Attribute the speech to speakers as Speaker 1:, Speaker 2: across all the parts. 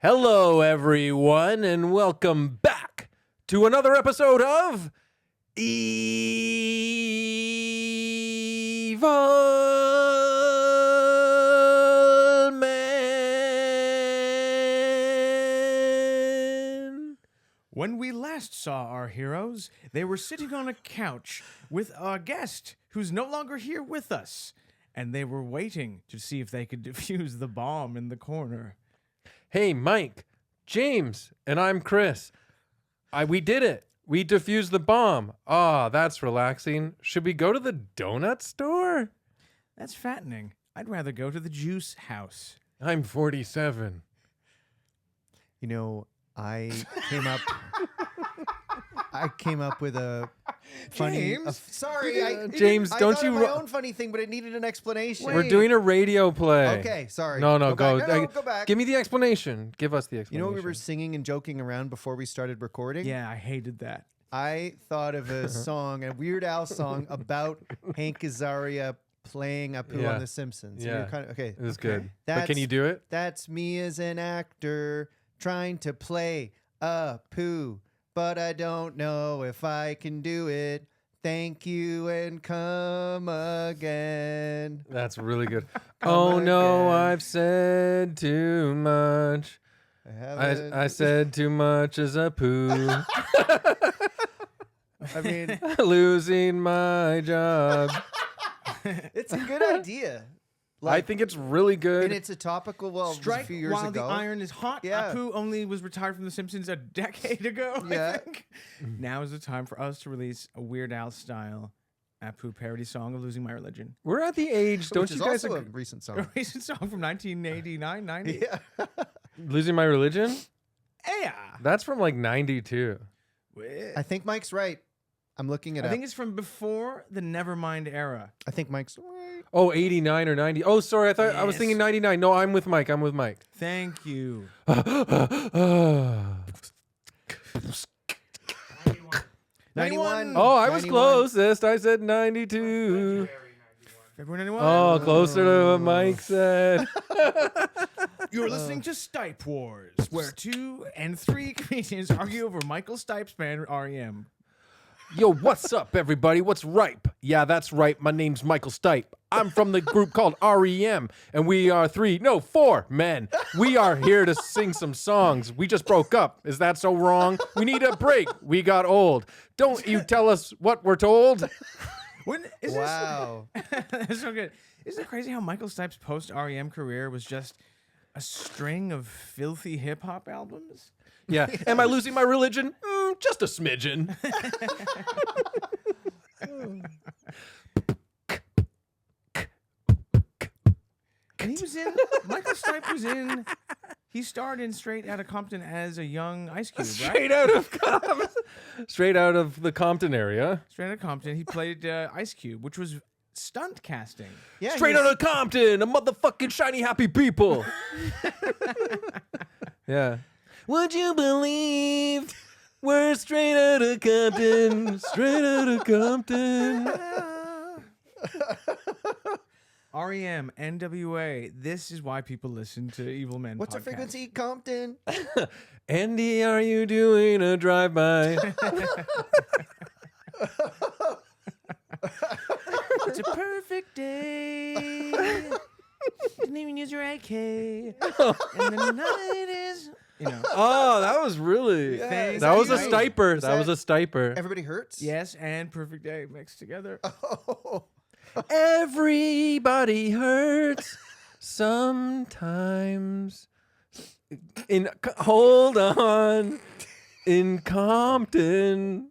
Speaker 1: Hello, everyone, and welcome back to another episode of Evil Man.
Speaker 2: When we last saw our heroes, they were sitting on a couch with a guest who's no longer here with us, and they were waiting to see if they could defuse the bomb in the corner.
Speaker 1: Hey, Mike, James, and I'm Chris. We did it. We defused the bomb. Ah, that's relaxing. Should we go to the donut store?
Speaker 2: That's fattening. I'd rather go to the juice house.
Speaker 1: I'm 47.
Speaker 3: You know, I came up with a funny.
Speaker 2: James?
Speaker 3: Sorry,
Speaker 1: James,
Speaker 3: I
Speaker 1: don't
Speaker 3: thought
Speaker 1: you
Speaker 3: of my
Speaker 1: ro-
Speaker 3: own funny thing, but it needed an explanation.
Speaker 1: We're doing a radio play.
Speaker 3: Okay, sorry.
Speaker 1: No,
Speaker 3: go
Speaker 1: go.
Speaker 3: back. No, go back.
Speaker 1: Give me the explanation. Give us the
Speaker 3: You
Speaker 1: explanation.
Speaker 3: know, we were singing and joking around before we started recording.
Speaker 2: Yeah, I hated that.
Speaker 3: I thought of a song, a Weird Al song about Hank Azaria playing Apu
Speaker 1: Yeah.
Speaker 3: on The Simpsons.
Speaker 1: Yeah.
Speaker 3: And you're kind of, okay.
Speaker 1: It was good. But
Speaker 3: That's-
Speaker 1: can you do it?
Speaker 3: That's me as an actor trying to play Apu, but I don't know if I can do it. Thank you and come again.
Speaker 1: That's really good. Oh, no,
Speaker 3: again.
Speaker 1: I've said too much. I said too much as a poo.
Speaker 3: I mean,
Speaker 1: Losing my job.
Speaker 3: it's a good idea.
Speaker 1: I think it's really good.
Speaker 3: And it's a topical. Well, it was a
Speaker 2: Strike
Speaker 3: few years
Speaker 2: while
Speaker 3: ago.
Speaker 2: the iron is hot.
Speaker 3: Yeah.
Speaker 2: Apu only was retired from The Simpsons a decade ago,
Speaker 3: Yeah.
Speaker 2: I think. Now is the time for us to release a Weird Al style Apu parody song of Losing My Religion.
Speaker 1: We're at the age, don't
Speaker 3: which
Speaker 1: you
Speaker 3: is
Speaker 1: guys?
Speaker 3: also a recent
Speaker 2: A
Speaker 3: song.
Speaker 2: recent song from 1989, 90.
Speaker 3: Yeah.
Speaker 1: Losing My Religion?
Speaker 2: Yeah.
Speaker 1: That's from like 92.
Speaker 3: I think Mike's right. I'm looking it
Speaker 2: I
Speaker 3: up.
Speaker 2: think it's from before the Nevermind era.
Speaker 3: I think Mike's.
Speaker 1: Oh, 89 or 90. Oh, sorry. I was
Speaker 2: Yes.
Speaker 1: thinking 99. No, I'm with Mike.
Speaker 2: Thank you.
Speaker 3: 91.
Speaker 1: Oh, I was
Speaker 3: 91.
Speaker 1: closest. I said 92.
Speaker 2: February 91.
Speaker 1: Oh, closer to what Mike said.
Speaker 2: You're listening to Stipe Wars, where 2 and 3 comedians argue over Michael Stipe's band REM.
Speaker 1: Yo, what's up, everybody? What's ripe? Yeah, that's right. My name's Michael Stipe. I'm from the group called REM, and we are 4 men. We are here to sing some songs. We just broke up. Is that so wrong? We need a break. We got old. Don't you tell us what we're told.
Speaker 3: Wow.
Speaker 2: That's so good. Isn't it crazy how Michael Stipe's post-REM career was just a string of filthy hip-hop albums?
Speaker 1: Yeah. Am I losing my religion? Just a smidgen.
Speaker 2: And he was in, Michael Stipe was in, he starred in Straight Outta Compton as a young Ice Cube, right?
Speaker 1: Straight out of the Compton area.
Speaker 2: Straight Outta Compton, he played Ice Cube, which was stunt casting.
Speaker 3: Yeah.
Speaker 1: Straight out of Compton, a motherfucking shiny happy people. Yeah. Would you believe we're straight out of Compton? Straight out of Compton.
Speaker 2: REM, NWA, this is why people listen to Evil Men
Speaker 3: What's
Speaker 2: podcast.
Speaker 3: our frequency, Compton?
Speaker 1: Andy, are you doing a drive-by?
Speaker 2: It's a perfect day. Didn't even use your AK. And the night is, you know.
Speaker 1: Oh, that was really...
Speaker 3: Yeah,
Speaker 1: that was a
Speaker 3: nice.
Speaker 1: stiper.
Speaker 3: Is
Speaker 1: That was a stiper.
Speaker 3: Everybody hurts?
Speaker 2: Yes, and perfect day mixed together.
Speaker 3: Oh.
Speaker 1: Everybody hurts sometimes. Hold on. In Compton.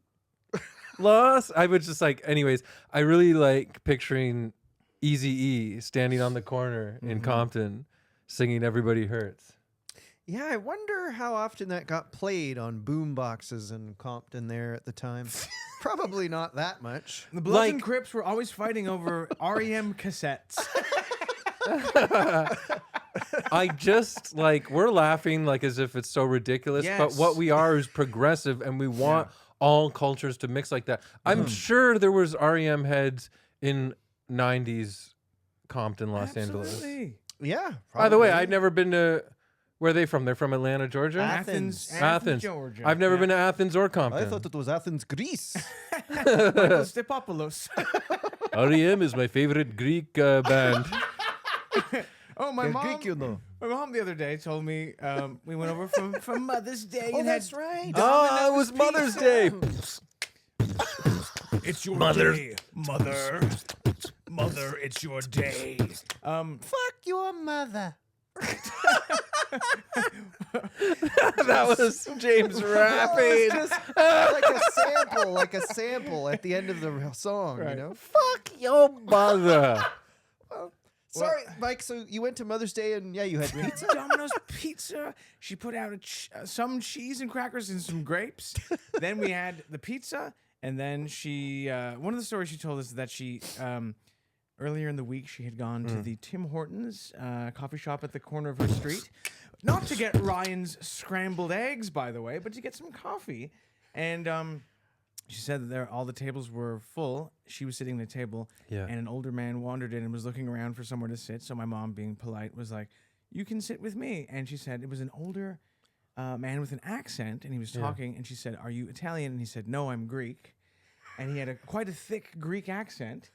Speaker 1: Lost. I was just like, anyways, I really like picturing Eazy-E standing on the corner in Compton singing Everybody Hurts.
Speaker 3: Yeah, I wonder how often that got played on boom boxes in Compton there at the time. Probably not that much.
Speaker 2: The Bloods and Crips were always fighting over REM cassettes.
Speaker 1: I just like, we're laughing like as if it's so ridiculous, but
Speaker 2: Yes.
Speaker 1: what we are is progressive and we want all cultures to mix like that. I'm sure there was REM heads in 90s Compton, Los Angeles.
Speaker 2: Absolutely.
Speaker 3: Yeah.
Speaker 1: By the way,
Speaker 3: probably.
Speaker 1: I'd never been to Where are they from? They're from Atlanta, Georgia?
Speaker 3: Athens.
Speaker 2: Georgia.
Speaker 1: I've never
Speaker 2: Yeah.
Speaker 1: been to Athens or Compton.
Speaker 3: I thought it was Athens, Greece.
Speaker 2: Michael Stepopoulos.
Speaker 1: REM is my favorite Greek band.
Speaker 2: Oh, my
Speaker 3: They're
Speaker 2: mom.
Speaker 3: Greek, you know.
Speaker 2: My mom the other day told me we went over from Mother's Day.
Speaker 3: Oh,
Speaker 2: and
Speaker 3: that's
Speaker 2: had
Speaker 3: right.
Speaker 1: Oh, it was Mother's Day.
Speaker 2: It's your
Speaker 1: Mother.
Speaker 2: day, mother. Mother, it's your day.
Speaker 3: Fuck your mother.
Speaker 1: That was James rapping.
Speaker 3: Just like a sample at the end of the song,
Speaker 2: Right.
Speaker 3: you know?
Speaker 1: Fuck your mother.
Speaker 3: Sorry, Mike, so you went to Mother's Day and, yeah, you had pizza?
Speaker 2: Domino's pizza. She put out some cheese and crackers and some grapes. Then we had the pizza, and then she. One of the stories she told us is that she. Earlier in the week, she had gone to the Tim Hortons coffee shop at the corner of her street, not to get Ryan's scrambled eggs, by the way, but to get some coffee. And she said that there all the tables were full. She was sitting at a table,
Speaker 1: Yeah.
Speaker 2: and an older man wandered in and was looking around for somewhere to sit. So my mom, being polite, was like, "You can sit with me." And she said it was an older man with an accent, and he was talking. And she said, "Are you Italian?" And he said, "No, I'm Greek." And he had quite a thick Greek accent.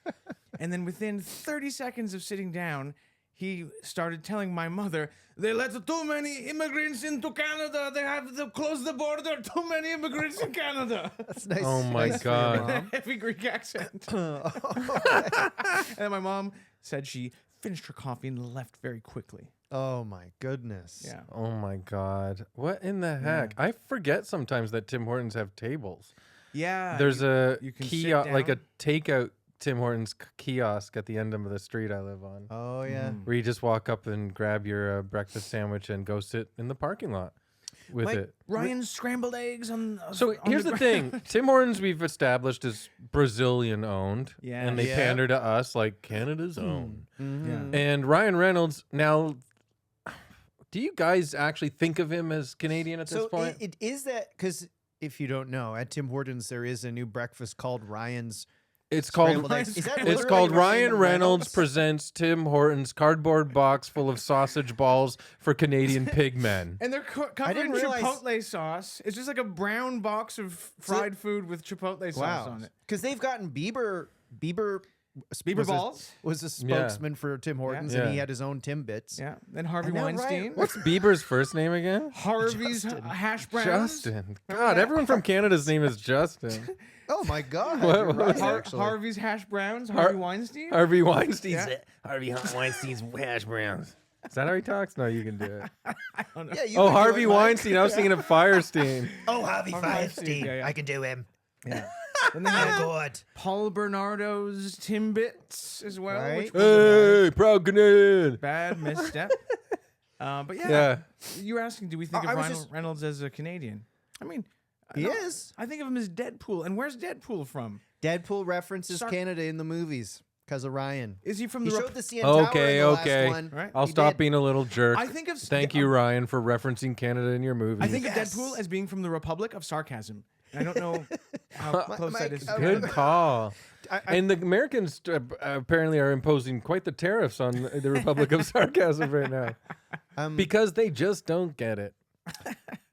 Speaker 2: And then within 30 seconds of sitting down, he started telling my mother, "They let too many immigrants into Canada. They have to close the border. Too many immigrants in Canada."
Speaker 3: That's nice.
Speaker 1: Oh my
Speaker 3: nice for your
Speaker 1: God.
Speaker 3: mom.
Speaker 2: Heavy Greek accent. And then my mom said she finished her coffee and left very quickly.
Speaker 3: Oh my goodness.
Speaker 2: Yeah.
Speaker 1: Oh my God. What in the heck? I forget sometimes that Tim Hortons have tables.
Speaker 2: Yeah.
Speaker 1: There's
Speaker 2: you can sit
Speaker 1: kiosk, like a
Speaker 2: down.
Speaker 1: takeout Tim Hortons kiosk at the end of the street I live on.
Speaker 3: Oh yeah.
Speaker 1: Where you just walk up and grab your breakfast sandwich and go sit in the parking lot with
Speaker 3: Mike,
Speaker 1: it.
Speaker 2: Ryan's scrambled eggs on.
Speaker 1: So
Speaker 2: on
Speaker 1: here's the thing. Tim Hortons we've established is Brazilian owned.
Speaker 2: Yeah.
Speaker 1: And they
Speaker 3: Yeah.
Speaker 1: pander to us like Canada's own.
Speaker 3: Mhm.
Speaker 1: And Ryan Reynolds, now, do you guys actually think of him as Canadian at this
Speaker 3: So
Speaker 1: point?
Speaker 3: it is that, because if you don't know, at Tim Hortons there is a new breakfast called Ryan's
Speaker 1: It's called
Speaker 3: Scrambled Eggs. Is that
Speaker 1: it's
Speaker 3: literally
Speaker 1: called Ryan
Speaker 3: Ryan
Speaker 1: Reynolds
Speaker 3: Reynolds?
Speaker 1: presents Tim Hortons cardboard box full of sausage balls for Canadian pig men.
Speaker 2: And they're covered in
Speaker 3: didn't realize-
Speaker 2: chipotle sauce. It's just like a brown box of fried food with chipotle sauce on it.
Speaker 3: Because they've gotten Bieber
Speaker 2: Bieber balls.
Speaker 3: was a spokesman for Tim Hortons, and he
Speaker 1: Yeah.
Speaker 3: had his own Timbits.
Speaker 2: Yeah. Then Harvey
Speaker 3: And now
Speaker 2: Weinstein.
Speaker 3: Ryan-
Speaker 1: What's Bieber's first name again?
Speaker 2: Harvey's hash browns.
Speaker 1: Justin. God, everyone from Canada's name is Justin.
Speaker 3: Oh my God!
Speaker 1: What-
Speaker 3: you're
Speaker 1: what
Speaker 3: right,
Speaker 1: was
Speaker 3: actually.
Speaker 2: Harvey's hash browns. Harvey Weinstein.
Speaker 1: Harvey Weinstein's
Speaker 2: Yeah.
Speaker 1: Harvey Weinstein's hash browns. Is that how he talks? No, you can do it.
Speaker 3: Yeah, you
Speaker 1: Oh,
Speaker 3: can do
Speaker 1: Harvey
Speaker 3: it, Mike.
Speaker 1: Weinstein. I was thinking of Firestein.
Speaker 3: Oh, Harvey
Speaker 2: Weinstein. Yeah, yeah.
Speaker 3: I can do him.
Speaker 2: Yeah. Then they
Speaker 3: Oh
Speaker 2: had
Speaker 3: God!
Speaker 2: Paul Bernardo's Timbits as well, which
Speaker 3: Right.
Speaker 2: was a
Speaker 1: Hey, proud Canadian.
Speaker 2: bad misstep. But yeah,
Speaker 1: Yeah.
Speaker 2: you were asking, do we think
Speaker 3: I
Speaker 2: of
Speaker 3: was
Speaker 2: Ryan
Speaker 3: just-
Speaker 2: Reynolds as a Canadian? I mean,
Speaker 3: He
Speaker 2: no,
Speaker 3: is.
Speaker 2: I think of him as Deadpool. And where's Deadpool from?
Speaker 3: Deadpool references
Speaker 2: Sorry.
Speaker 3: Canada in the movies because of Ryan.
Speaker 2: Is he from
Speaker 3: He
Speaker 2: the?
Speaker 3: showed the CN Tower
Speaker 1: Okay,
Speaker 3: in the
Speaker 1: okay.
Speaker 3: last one.
Speaker 2: Right.
Speaker 1: I'll
Speaker 3: He
Speaker 1: stop
Speaker 3: did.
Speaker 1: being a little jerk.
Speaker 2: I think of.
Speaker 1: Thank you, Ryan, for referencing Canada in your movie.
Speaker 2: I think
Speaker 3: Yes.
Speaker 2: of Deadpool as being from the Republic of Sarcasm. I don't know how close that
Speaker 3: Mike,
Speaker 2: is.
Speaker 1: Good call.
Speaker 3: I-
Speaker 1: And the Americans apparently are imposing quite the tariffs on the Republic of Sarcasm right now because they just don't get it.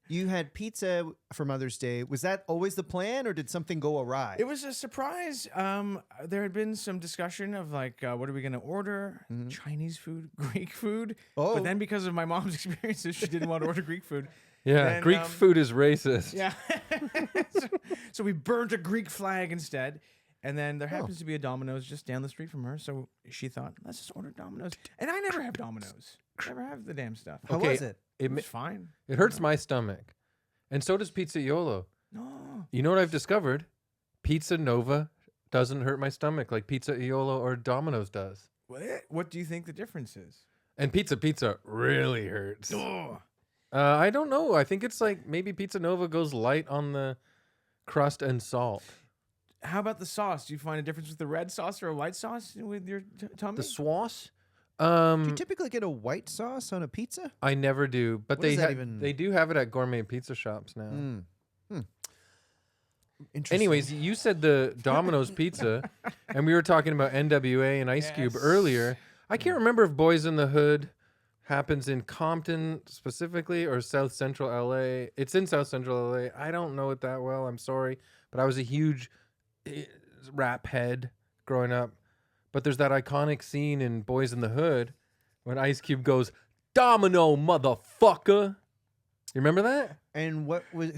Speaker 3: You had pizza for Mother's Day. Was that always the plan, or did something go awry?
Speaker 2: It was a surprise. There had been some discussion of like, what are we going to order? Chinese food, Greek food.
Speaker 3: Oh.
Speaker 2: But then because of my mom's experiences, she didn't want to order Greek food.
Speaker 1: Yeah,
Speaker 2: Then,
Speaker 1: Greek food is racist.
Speaker 2: Yeah. so we burnt a Greek flag instead. And then there happens to be a Domino's just down the street from her. So she thought, let's just order Domino's. And I never have Domino's. Never have the damn stuff.
Speaker 3: How
Speaker 1: Okay.
Speaker 3: was it?
Speaker 2: It was fine.
Speaker 1: It hurts my stomach. And so does Pizza Yolo.
Speaker 2: No.
Speaker 1: You know what I've discovered? Pizza Nova doesn't hurt my stomach like Pizza Iolo or Domino's does.
Speaker 2: What do you think the difference is?
Speaker 1: And Pizza really hurts.
Speaker 2: Oh.
Speaker 1: I don't know. I think it's like maybe Pizza Nova goes light on the crust and salt.
Speaker 2: How about the sauce? Do you find a difference with the red sauce or a white sauce with your tummy?
Speaker 1: The sauce?
Speaker 3: Do you typically get a white sauce on a pizza?
Speaker 1: I never do, but
Speaker 3: What does
Speaker 1: they
Speaker 3: that even-
Speaker 1: they do have it at gourmet pizza shops now.
Speaker 3: Interesting.
Speaker 1: Anyways, you said the Domino's pizza, and we were talking about NWA and Ice Cube
Speaker 2: Yes.
Speaker 1: earlier. I can't remember if Boys in the Hood happens in Compton specifically or South Central LA. It's in South Central LA. I don't know it that well. I'm sorry, but I was a huge rap head growing up. But there's that iconic scene in Boys in the Hood when Ice Cube goes, "Domino, motherfucker." You remember that?
Speaker 3: And what was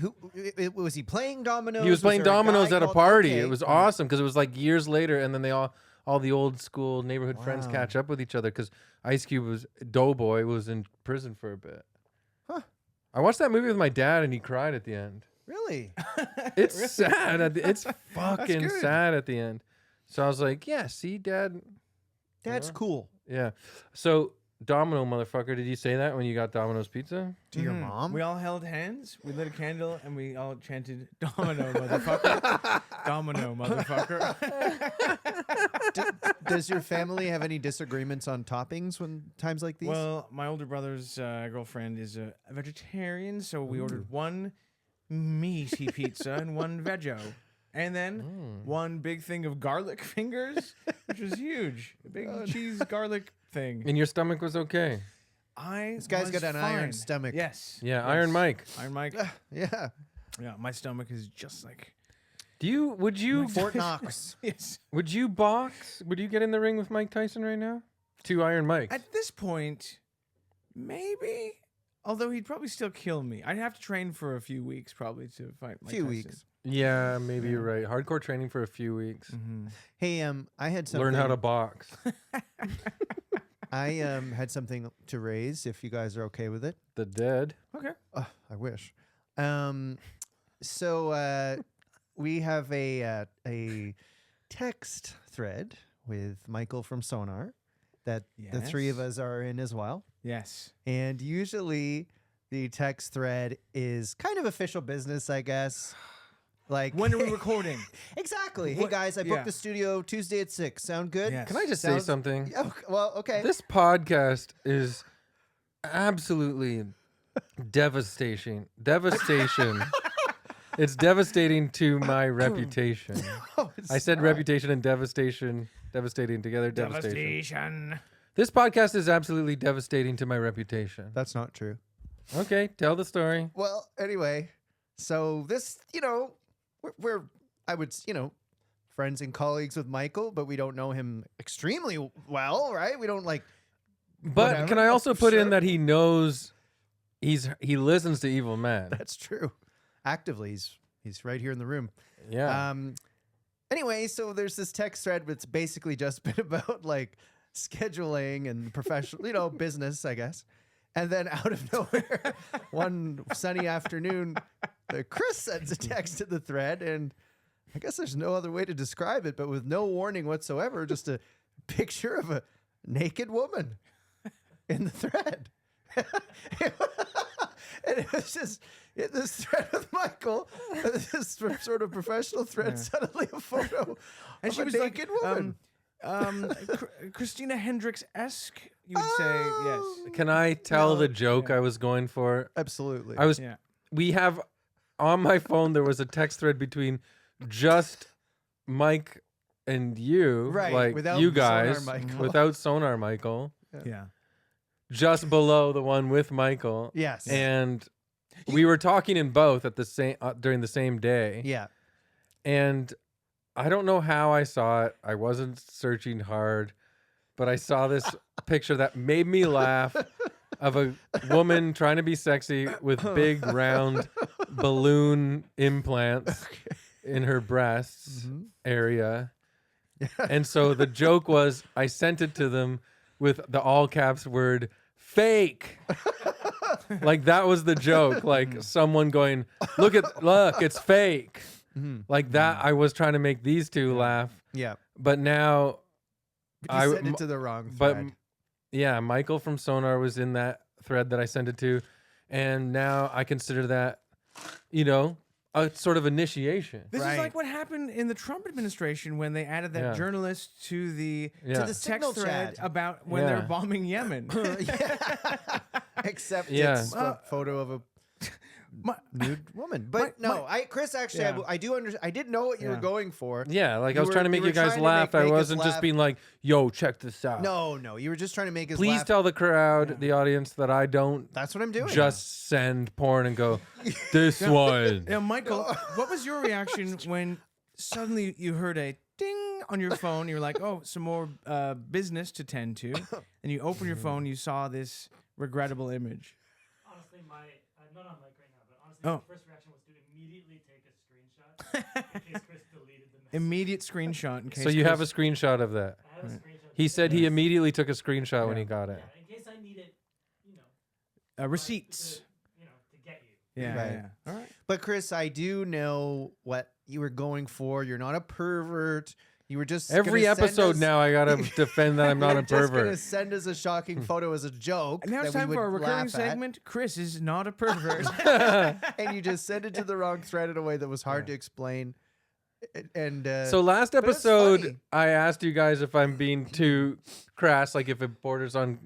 Speaker 3: was he playing dominoes?
Speaker 1: He was playing
Speaker 3: there a
Speaker 1: dominoes
Speaker 3: guy
Speaker 1: at a
Speaker 3: called-
Speaker 1: party.
Speaker 3: Okay.
Speaker 1: It was awesome because it was like years later, and then they all the old school neighborhood friends
Speaker 3: Wow.
Speaker 1: catch up with each other because Ice Cube Doughboy was in prison for a bit.
Speaker 3: Huh.
Speaker 1: I watched that movie with my dad, and he cried at the end.
Speaker 3: Really?
Speaker 1: It's sad. It's fucking
Speaker 3: good.
Speaker 1: sad at the end. So I was like, yeah, see, Dad.
Speaker 3: That's
Speaker 1: Yeah.
Speaker 3: cool.
Speaker 1: Yeah. So Domino, motherfucker, did you say that when you got Domino's pizza?
Speaker 3: To your mom?
Speaker 2: We all held hands, we lit a candle, and we all chanted, "Domino, motherfucker." Domino, motherfucker.
Speaker 3: Does your family have any disagreements on toppings when times like these?
Speaker 2: Well, my older brother's girlfriend is a vegetarian, so we ordered one meaty pizza and one veggie. And then one big thing of garlic fingers, which was huge. A big cheese garlic thing.
Speaker 1: And your stomach was okay.
Speaker 3: This guy's got an iron stomach.
Speaker 2: Yes.
Speaker 1: Yeah,
Speaker 2: yes.
Speaker 1: Iron Mike.
Speaker 2: Iron Mike.
Speaker 3: Yeah.
Speaker 2: Yeah, my stomach is just like.
Speaker 1: Would you
Speaker 3: Fort Knox.
Speaker 2: Yes.
Speaker 1: would you box? Would you get in the ring with Mike Tyson right now? 2 Iron Mikes.
Speaker 2: At this point, maybe. Although he'd probably still kill me. I'd have to train for a few weeks probably to fight Mike
Speaker 3: Few
Speaker 2: Tyson.
Speaker 3: weeks.
Speaker 1: Yeah, maybe you're right. Hardcore training for a few weeks.
Speaker 3: Hey, I had something.
Speaker 1: Learn how to box.
Speaker 3: I had something to raise. If you guys are okay with it.
Speaker 1: The dead.
Speaker 2: Okay.
Speaker 3: I wish. So we have a text thread with Michael from Sonar that the three of
Speaker 2: Yes.
Speaker 3: us are in as well.
Speaker 2: Yes.
Speaker 3: And usually the text thread is kind of official business, I guess. Like,
Speaker 2: When are we recording?
Speaker 3: Exactly. Hey
Speaker 2: What-
Speaker 3: guys, I
Speaker 2: yeah.
Speaker 3: booked the studio Tuesday at 6. Sound good?
Speaker 2: Yes.
Speaker 1: Can I just say
Speaker 3: Sounds-
Speaker 1: something?
Speaker 3: Oh, well, okay.
Speaker 1: This podcast is absolutely devastation. It's devastating to my reputation.
Speaker 3: Oh, it's
Speaker 1: I said
Speaker 3: not.
Speaker 1: reputation and devastating together. Devastation.
Speaker 2: Devastation.
Speaker 1: This podcast is absolutely devastating to my reputation.
Speaker 3: That's not true.
Speaker 1: Okay, tell the story.
Speaker 3: Well, anyway, so this, we're I would, friends and colleagues with Michael, but we don't know him extremely well, right? We don't like.
Speaker 1: But
Speaker 3: Whatever.
Speaker 1: can I also put
Speaker 3: Sure.
Speaker 1: in that he knows he listens to Evil Man?
Speaker 3: That's true. Actively, he's right here in the room.
Speaker 1: Yeah.
Speaker 3: Anyway, so there's this text thread that's basically just been about like scheduling and professional, business, I guess. And then out of nowhere, one sunny afternoon, Chris sends a text to the thread, and I guess there's no other way to describe it, but with no warning whatsoever, just a picture of a naked woman in the thread. And it was just in this thread with Michael, this sort of professional thread, suddenly a photo
Speaker 2: And
Speaker 3: of
Speaker 2: she
Speaker 3: a
Speaker 2: was
Speaker 3: naked woman.
Speaker 2: Christina Hendricks-esque, you would say. Yes.
Speaker 1: Can I tell
Speaker 3: no,
Speaker 1: the joke I was going for?
Speaker 3: Absolutely.
Speaker 2: Yeah.
Speaker 1: We have on my phone there was a text thread between just Mike and you,
Speaker 3: Right,
Speaker 1: like
Speaker 3: without
Speaker 1: you
Speaker 3: Sonar
Speaker 1: guys,
Speaker 3: Michael.
Speaker 1: without Sonar Michael,
Speaker 2: Yeah.
Speaker 1: just below the one with Michael.
Speaker 3: Yes.
Speaker 1: And we were talking in both at the same during the same day.
Speaker 3: Yeah.
Speaker 1: And I don't know how I saw it. I wasn't searching hard, but I saw this picture that made me laugh of a woman trying to be sexy with big round balloon implants in her breasts area. And so the joke was I sent it to them with the all caps word fake. Like that was the joke. Like someone going, look, it's fake. Like that. I was trying to make these two laugh.
Speaker 3: Yeah.
Speaker 1: But now
Speaker 3: But you sent it to the wrong
Speaker 1: but
Speaker 3: thread.
Speaker 1: yeah, Michael from Sonar was in that thread that I sent it to. And now I consider that, a sort of initiation.
Speaker 2: This
Speaker 3: Right.
Speaker 2: is like what happened in the Trump administration when they added that
Speaker 1: Yeah.
Speaker 2: journalist to the
Speaker 1: Yeah.
Speaker 3: the signal
Speaker 2: text thread
Speaker 3: chat.
Speaker 2: about when they're
Speaker 1: Yeah.
Speaker 2: bombing Yemen.
Speaker 3: Except
Speaker 1: Yeah.
Speaker 3: it's a photo of a nude woman. But no, Chris, actually,
Speaker 2: Yeah.
Speaker 3: I do understand. I did know what you were
Speaker 2: Yeah.
Speaker 3: going for.
Speaker 1: Yeah, like I
Speaker 3: You
Speaker 1: was
Speaker 3: were-
Speaker 1: trying to
Speaker 3: you
Speaker 1: make
Speaker 3: were
Speaker 1: you guys
Speaker 3: trying to
Speaker 1: laugh.
Speaker 3: make
Speaker 1: I
Speaker 3: us
Speaker 1: wasn't just
Speaker 3: laugh.
Speaker 1: being like, "Yo, check this out."
Speaker 3: No, you were just trying to make us
Speaker 1: Please
Speaker 3: laugh.
Speaker 1: tell the crowd, the audience, that I don't
Speaker 3: That's what I'm doing.
Speaker 1: just send porn and go, "This one."
Speaker 2: Now, Michael, what was your reaction when suddenly you heard a ding on your phone? You're like, "Oh, some more business to tend to," and you open your phone, you saw this regrettable image.
Speaker 4: Honestly, I'm not on mic right now, but honestly,
Speaker 2: Oh.
Speaker 4: my first reaction was to immediately take a screenshot in case Chris deleted the message.
Speaker 2: Immediate screenshot in case.
Speaker 1: So you have a
Speaker 2: Chris-
Speaker 1: screenshot of that.
Speaker 4: I have a screenshot.
Speaker 1: He said he immediately took a screenshot when
Speaker 2: Yeah.
Speaker 1: he got it.
Speaker 4: Yeah, in case I need it, you know,
Speaker 2: receipts.
Speaker 4: to, you know, to get you.
Speaker 2: Yeah,
Speaker 3: Right.
Speaker 2: yeah. All right.
Speaker 3: But Chris, I do know what you were going for. You're not a pervert. You were just
Speaker 1: Every
Speaker 3: gonna send
Speaker 1: episode
Speaker 3: us-
Speaker 1: now, I gotta defend that I'm not
Speaker 3: you
Speaker 1: a
Speaker 3: were just gonna
Speaker 1: pervert.
Speaker 3: send us a shocking photo as a joke.
Speaker 2: And now it's
Speaker 3: that we
Speaker 2: time for our
Speaker 3: would
Speaker 2: recurring
Speaker 3: laugh at,
Speaker 2: segment. Chris is not a pervert.
Speaker 3: and you just sent it to the wrong thread in a way that was hard to explain. And
Speaker 1: So last
Speaker 3: it's
Speaker 1: episode,
Speaker 3: funny.
Speaker 1: I asked you guys if I'm being too crass, like if it borders on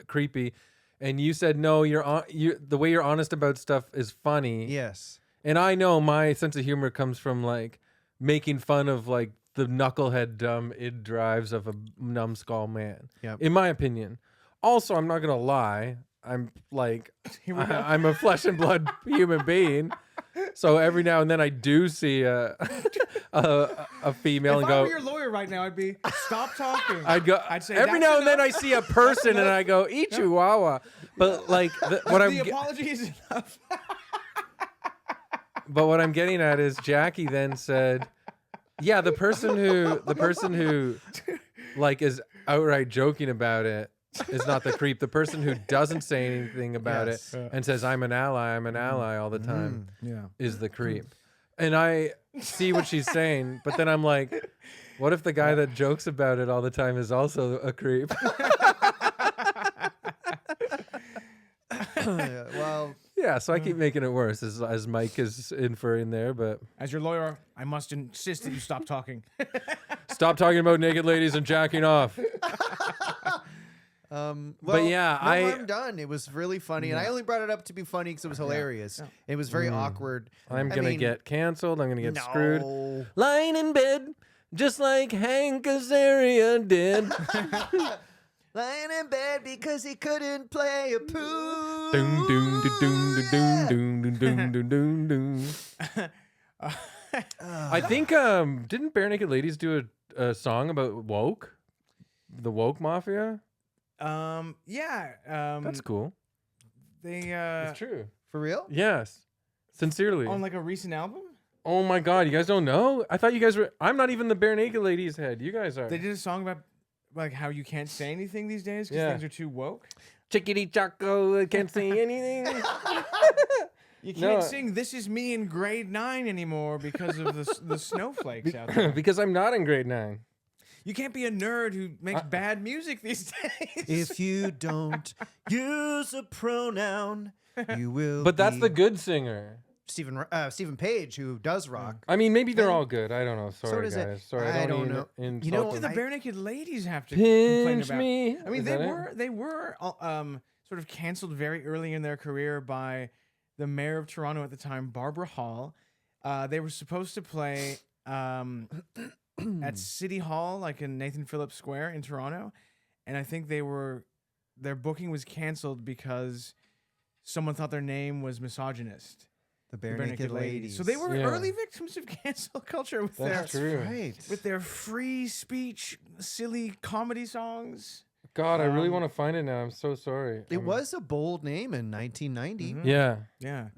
Speaker 1: creepy, and you said no. The way you're honest about stuff is funny.
Speaker 3: yes,
Speaker 1: And I know my sense of humor comes from like making fun of like the knucklehead dumb id drives of a numbskull man.
Speaker 3: Yep.
Speaker 1: In my opinion. Also, I'm not gonna lie. I'm like
Speaker 2: Here we go.
Speaker 1: I'm a flesh and blood human being. So every now and then I do see a female
Speaker 2: If
Speaker 1: and
Speaker 2: I
Speaker 1: go.
Speaker 2: were your lawyer right now, I'd be stop talking.
Speaker 1: I'd
Speaker 2: say
Speaker 1: every
Speaker 2: that's
Speaker 1: now and then I
Speaker 2: enough.
Speaker 1: see a person and I go, "Eat chihuahua." But like what I'm
Speaker 2: the apology is enough.
Speaker 1: but what I'm getting at is Jackie then said, "Yeah, the person who like is outright joking about it is not the creep. The person who doesn't say anything about
Speaker 3: Yes.
Speaker 1: it and says I'm an ally all the time
Speaker 2: Yeah.
Speaker 1: is the creep." And I see what she's saying, but then I'm like, what if the guy that jokes about it all the time is also a creep?
Speaker 3: well,
Speaker 1: Yeah, so I keep making it worse as Mike is inferring there, but
Speaker 2: As your lawyer, I must insist that you stop talking.
Speaker 1: stop talking about naked ladies and jacking off.
Speaker 3: well,
Speaker 1: yeah,
Speaker 3: no
Speaker 1: I-
Speaker 3: harm done. It was really funny, and I only brought it up to be funny because it was hilarious. It was very awkward.
Speaker 1: I'm
Speaker 3: I
Speaker 1: gonna
Speaker 3: mean,
Speaker 1: get canceled. I'm gonna get screwed.
Speaker 3: no.
Speaker 1: Lying in bed, just like Hank Azaria did.
Speaker 3: Lying in bed because he couldn't play a poo.
Speaker 1: Doom, doom, doom, doom, doom, doom, doom, doom, doom, doom. I think didn't Bare Naked Ladies do a song about woke, the woke mafia?
Speaker 2: Yeah.
Speaker 1: That's cool.
Speaker 2: They
Speaker 1: It's true.
Speaker 3: For real?
Speaker 1: Yes, sincerely.
Speaker 2: on like a recent album.
Speaker 1: Oh my God, you guys don't know? I thought you guys were. I'm not even the Bare Naked Ladies head. You guys are.
Speaker 2: They did a song about like how you can't say anything these days because
Speaker 1: Yeah.
Speaker 2: things are too woke.
Speaker 1: Chickadee Choco, I can't say anything.
Speaker 2: You can't
Speaker 1: No.
Speaker 2: sing "This Is Me" in grade 9 anymore because of the snowflakes out there.
Speaker 1: Because I'm not in grade 9.
Speaker 2: You can't be a nerd who makes bad music these days.
Speaker 3: If you don't use a pronoun, you will.
Speaker 1: But that's
Speaker 3: be
Speaker 1: the good singer.
Speaker 3: Stephen Page, who does rock.
Speaker 1: I mean, maybe they're
Speaker 3: Yeah.
Speaker 1: all good. I don't know. Sorry,
Speaker 3: does it.
Speaker 1: guys. Sorry,
Speaker 3: I don't
Speaker 1: mean
Speaker 3: know.
Speaker 1: insult
Speaker 3: You know,
Speaker 2: What do
Speaker 1: them.
Speaker 2: the Bare Naked Ladies have to complain
Speaker 1: Pinch
Speaker 2: about?
Speaker 1: me.
Speaker 2: I mean,
Speaker 1: Is that
Speaker 2: they were sort of canceled very early in their career by the mayor of Toronto at the time, Barbara Hall. They were supposed to play at City Hall, like in Nathan Phillips Square in Toronto, and I think their booking was canceled because someone thought their name was misogynist.
Speaker 3: The Bare
Speaker 2: Bare
Speaker 3: Naked Ladies.
Speaker 2: So they were
Speaker 1: Yeah.
Speaker 2: early victims of cancel culture with
Speaker 1: That's
Speaker 2: their
Speaker 1: true.
Speaker 3: right.
Speaker 2: with their free speech, silly comedy songs.
Speaker 1: God, I really
Speaker 2: Um,
Speaker 1: want to find it now. I'm so sorry.
Speaker 3: It was a bold name in 1990.
Speaker 1: Yeah.
Speaker 2: Yeah.